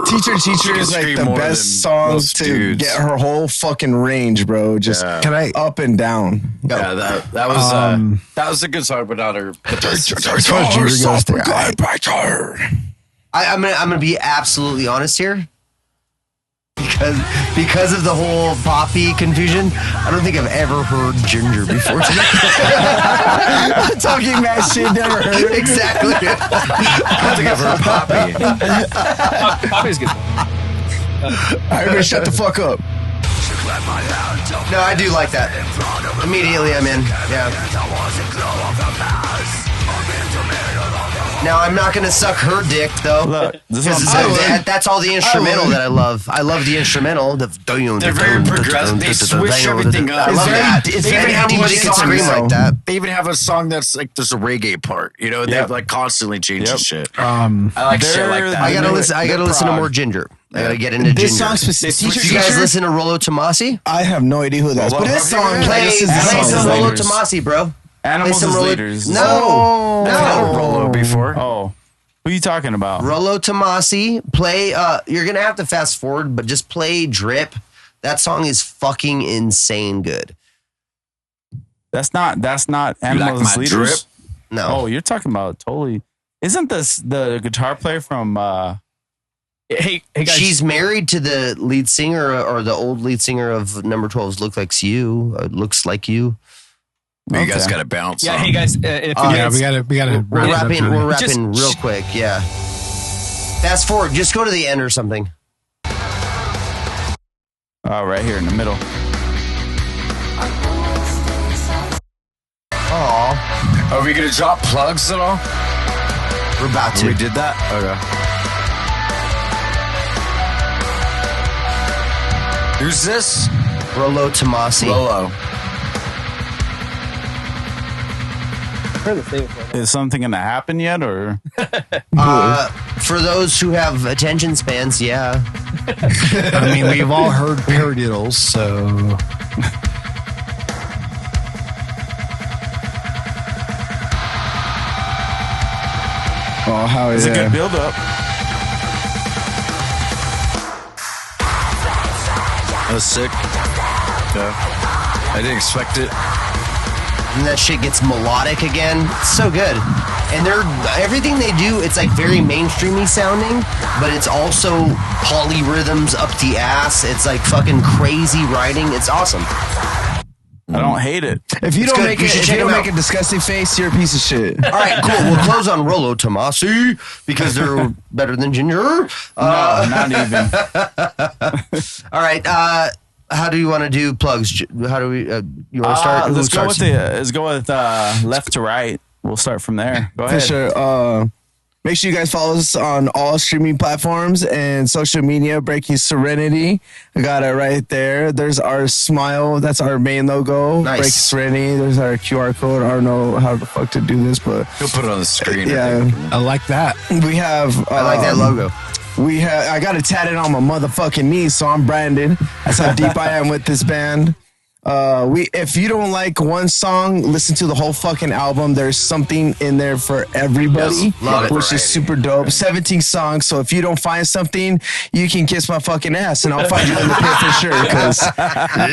Teacher is like the best songs to get her whole fucking range, bro. Just Can I up and down. Yeah, that was a good song, but not her. I'm gonna be absolutely honest here. Because of the whole poppy confusion, I don't think I've ever heard Ginger before today. Talking mad shit, never heard it. Exactly. I don't think I've heard Poppy. Poppy's good. Everybody shut the fuck up. No, I do like that. Immediately I'm in. Yeah. Now I'm not gonna suck her dick though. Look, this is what I'm saying. That's all the instrumental that I love. I love the instrumental. They're very progressive. They switch everything up. I love that. It's They very even have DJ can scream like that. They even have a song that's like there's a reggae part. You know, they've like constantly changed shit. I like shit like that. I gotta listen to more Ginger. I gotta get into This Ginger. song specific. Do you guys listen to Rollo Tomasi? I have no idea who that is. But this song, Play some Rollo Tomasi, bro. Animals some as Rollo- leaders. No. I've had a Rollo before. Oh, who are you talking about? Rollo Tomasi, play. You're gonna have to fast forward, but just play Drip. That song is fucking insane good. That's not Animals as leaders. Drip? No. Oh, you're talking about totally. Isn't this the guitar player from? Hey guys. She's married to the lead singer or the old lead singer of Number 12's Looks Like You. You guys got to bounce. Yeah, on. hey guys. If you yeah, guys, we gotta. We're rapping Just- real quick. Yeah. Fast forward. Just go to the end or something. Right here in the middle. Oh, Are we gonna drop plugs at all? we're about to. We did that. Okay. Who's this? Rollo Tomasi. Rollo. Is something gonna happen yet, or? For those who have attention spans, yeah. I mean, we've all heard paradiddles, so. Oh, how It's yeah. a good build up. That was sick. Yeah. I didn't expect it. And that shit gets melodic again. It's so good. And everything they do, it's like very mainstreamy sounding, but it's also polyrhythms up the ass. It's like fucking crazy writing. It's awesome. I don't hate it. If you It's don't good. make You it, should if check you don't him make out. a disgusting face, you're a piece of shit. All right, cool. We'll close on Rollo Tomasi because they're better than Ginger. No, not even. All right. How do you want to do plugs? How do we? You want to start? Who Let's starts? go with left to right. We'll start from there. Go For ahead. sure. Make sure you guys follow us on all streaming platforms and social media. Breaking Serenity. I got it right there. There's our smile. That's our main logo. Nice. Breaking Serenity. There's our QR code. I don't know how the fuck to do this, but He'll put it on the screen. yeah, I like that. we have. I like that logo. I got it tatted on my motherfucking knee, so I'm branded. That's how deep I am with this band. If you don't like one song, listen to the whole fucking album. There's something in there for everybody, Yes, love it. which is super dope. 17 songs, so if you don't find something, you can kiss my fucking ass, and I'll find you in the pit for sure. Because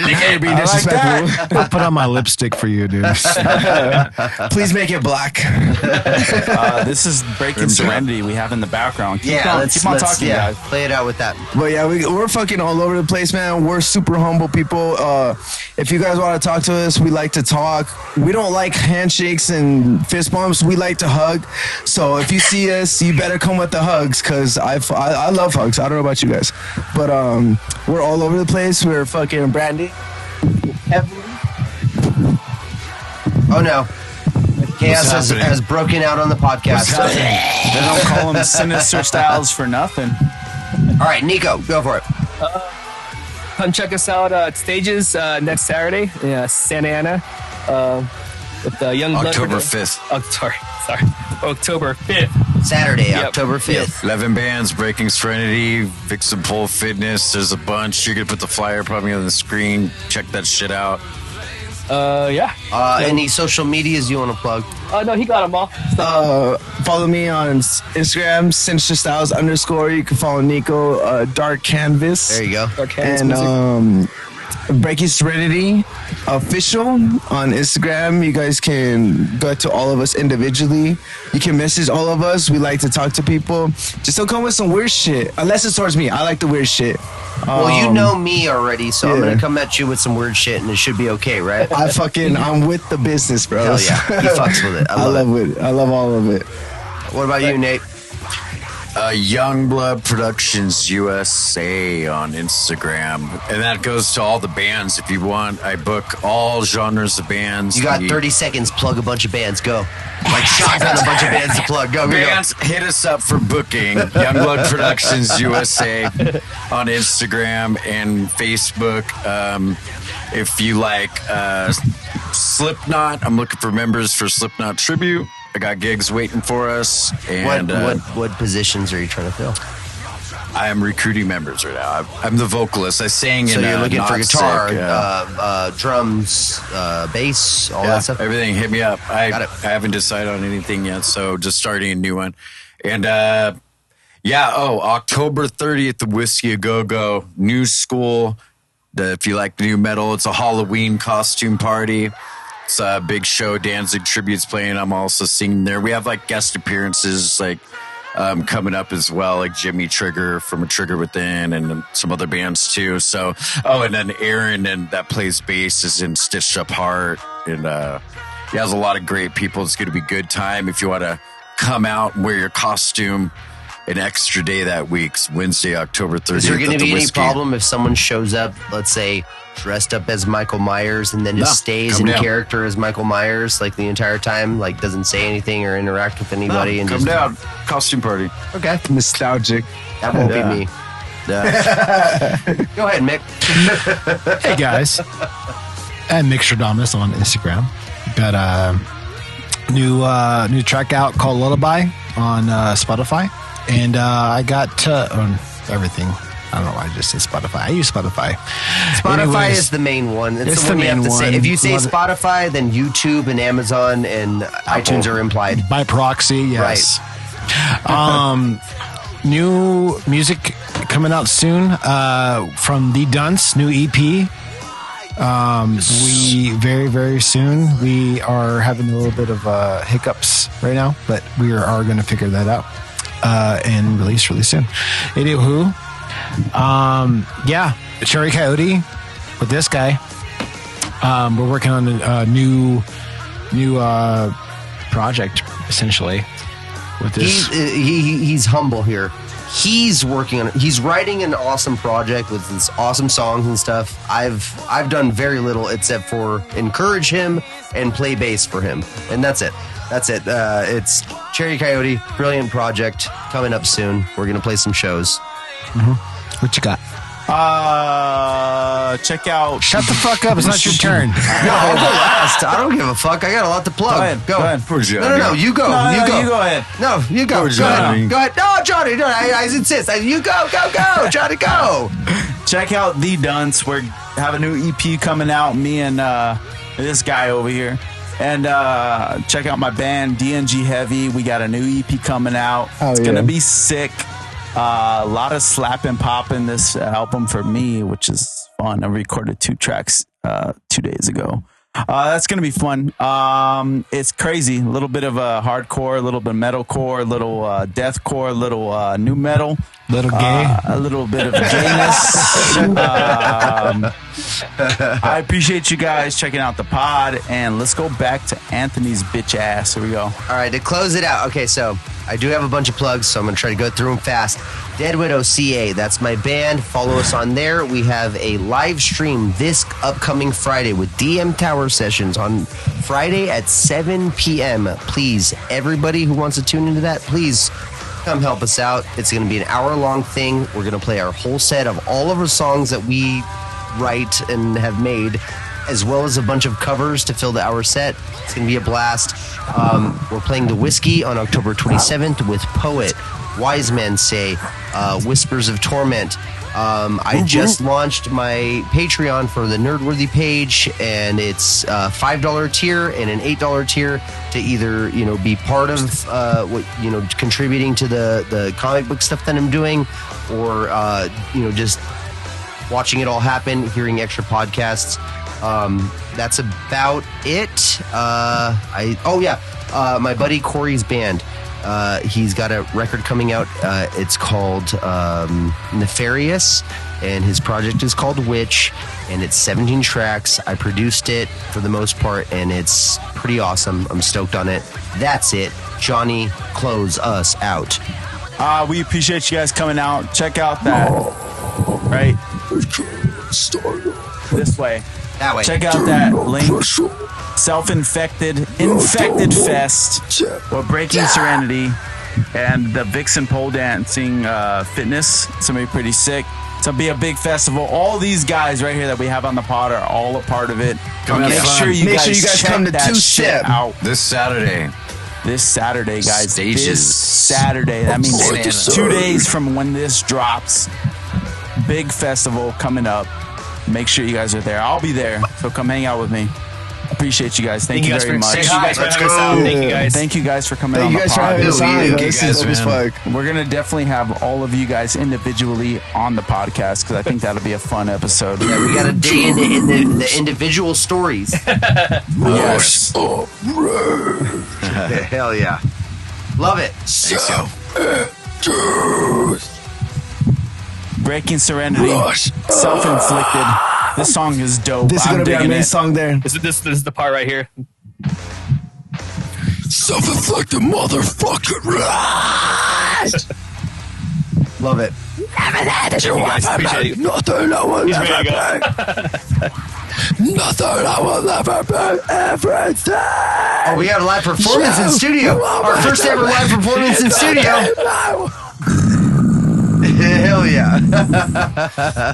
you can't be disrespectful. I'll put on my lipstick for you, dude. Please make it black. This is Breaking Serenity we have in the background. Keep on let's talking, guys. play it out with that. But yeah, we're fucking all over the place, man. We're super humble people. If you guys want to talk to us, we like to talk. We don't like handshakes and fist bumps. We like to hug. So if you see us, you better come with the hugs, because I love hugs. I don't know about you guys. But we're all over the place. We're fucking brandy. Oh no. Chaos has broken out on the podcast. They don't call them Sinister Styles for nothing. All right, Nico, go for it. Come check us out at Stages next Saturday in Santa Ana with the Youngblood. October 5th. Oh, sorry. October 5th. Saturday, yep. October 5th. 11 bands, Breaking Serenity, Vixen Pole Fitness. There's a bunch. You're going to put the flyer probably on the screen. Check that shit out. Yeah. Any social medias you want to plug? No, he got them all. Follow me on Instagram, Sinister Styles _. You can follow Nico, Dark Canvas. There you go. Dark Canvas and Breaking Serenity official on Instagram. You guys can go to all of us individually. You can message all of us. We like to talk to people. Just don't come with some weird shit. Unless it's towards me. I like the weird shit. Well, you know me already, so I'm going to come at you with some weird shit and it should be okay, right? I'm with the business, bro. Hell yeah. He fucks with it. I love it. I love all of it. What about you, Nate? Youngblood Productions USA on Instagram. And that goes to all the bands. If you want, I book all genres of bands. You got 30 seconds, plug a bunch of bands, go. Like shotgun a bunch of bands to plug. Go, bands, hit us up for booking. Youngblood Productions USA on Instagram and Facebook. If you like Slipknot, I'm looking for members for Slipknot Tribute. I got gigs waiting for us. And what positions are you trying to fill? I am recruiting members right now. I'm the vocalist. I sang in. So you're looking for guitar, drums, bass, all that stuff? Everything. Hit me up. Got it. I haven't decided on anything yet, so just starting a new one. And October 30th, the Whiskey A Go-Go, New School. If you like new metal, it's a Halloween costume party. It's a big show. Danzig Tribute's playing. I'm also singing there. We have like guest appearances coming up as well, like Jimmy Trigger from A Trigger Within and some other bands too. So, and then Aaron that plays bass is in Stitched Up Heart. And he has a lot of great people. It's going to be a good time. If you want to come out and wear your costume, an extra day that week, Wednesday, October 30th. Is there going to be any problem if someone shows up, let's say, dressed up as Michael Myers and then just stays in character as Michael Myers like the entire time, like doesn't say anything or interact with anybody? And come down, costume party. Okay. Nostalgic. That won't be me. Go ahead, Mick. Hey, guys. I'm Mickstradamus on Instagram. Got a new track out called Lullaby on Spotify. And I got on everything. I don't know why I just say Spotify. I use Spotify. Spotify is the main one. It's the one you have to say. If you say Spotify, then YouTube and Amazon and iTunes are implied. By proxy, yes. Right. New music coming out soon from The Dunce, new EP. We very, very soon. We are having a little bit of hiccups right now, but we are going to figure that out and release really soon. Anywho, Cherry Coyote with this guy. We're working on a new project essentially with this. He's humble here. He's writing an awesome project with these awesome songs and stuff. I've done very little except for encourage him and play bass for him, and that's it. It's Cherry Coyote, brilliant project coming up soon. We're gonna play some shows. Mm-hmm. What you got? Check out. Shut the fuck up! It's not your turn. No, I'll go last. I don't give a fuck. I got a lot to plug. Go ahead. No. You go. You go. You go ahead. No, you go. Go ahead. No, Johnny. No, I insist. You go. Johnny, go. Check out The Dunce. We have a new EP coming out. Me and this guy over here. And check out my band, DNG Heavy. We got a new EP coming out. It's going to be sick. A lot of slapping, popping this album for me, which is fun. I recorded 2 tracks 2 days ago. That's going to be fun. It's crazy. A little bit of hardcore, a little bit of metalcore, a little deathcore, a little new metal. Little gay. A little bit of gayness. I appreciate you guys checking out the pod, and let's go back to Anthony's bitch ass. Here we go. All right, to close it out. Okay, so I do have a bunch of plugs, so I'm going to try to go through them fast. Dead Widow CA, that's my band. Follow us on there. We have a live stream this upcoming Friday with DM Tower Sessions on Friday at 7 p.m. Please, everybody who wants to tune into that, please Come help us out. It's going to be an hour-long thing. We're going to play our whole set of all of our songs that we write and have made, as well as a bunch of covers to fill the hour set. It's going to be a blast. We're playing the Whiskey on October 27th with Poet, Wise Men Say, Whispers of Torment. I just launched my Patreon for the Nerdworthy page, and it's a $5 tier and an $8 tier to either, be part of contributing to the comic book stuff that I'm doing, or just watching it all happen, hearing extra podcasts. That's about it. My buddy Corey's band. He's got a record coming out. It's called Nefarious, and his project is called Witch, and it's 17 tracks. I produced it for the most part, and it's pretty awesome. I'm stoked on it. That's it. Johnny, close us out. We appreciate you guys coming out. Check out that. Right? This way. That way. Check out that link. Self-Inflicted Fest. We're breaking Serenity and the Vixen pole dancing fitness. It's gonna be pretty sick. It's gonna be a big festival. All these guys right here that we have on the pod are all a part of it. Make sure you guys come to Two-Step out this Saturday. This Saturday, guys. Stages. This Saturday. That means 2 days from when this drops. Big festival coming up. Make sure you guys are there. I'll be there, so come hang out with me. Appreciate you guys. Thank you very much. Thank you guys for having us out. Thank you guys. Thank you guys for coming on the pod. We're going to definitely have all of you guys individually on the podcast, because I think that'll be a fun episode. Yeah, we got to dig into the individual stories. Yes. Hell yeah. Love it. Breaking Serenity. Self-Inflicted. This song is dope. This is going to be our main song there. This is the part right here. Self-inflicted motherfucker. Love it. Nothing I will ever be. Nothing I will ever be. Everything. Oh, we got a live performance in studio. Our first ever live performance in studio. Hell yeah.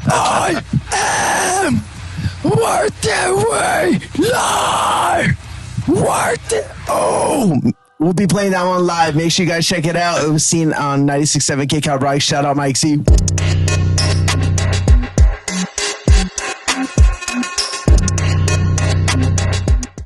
I am worth the way live. Worth it. Oh, we'll be playing that one live. Make sure you guys check it out. It was seen on 96.7 KCal Bright. Shout out Mike C.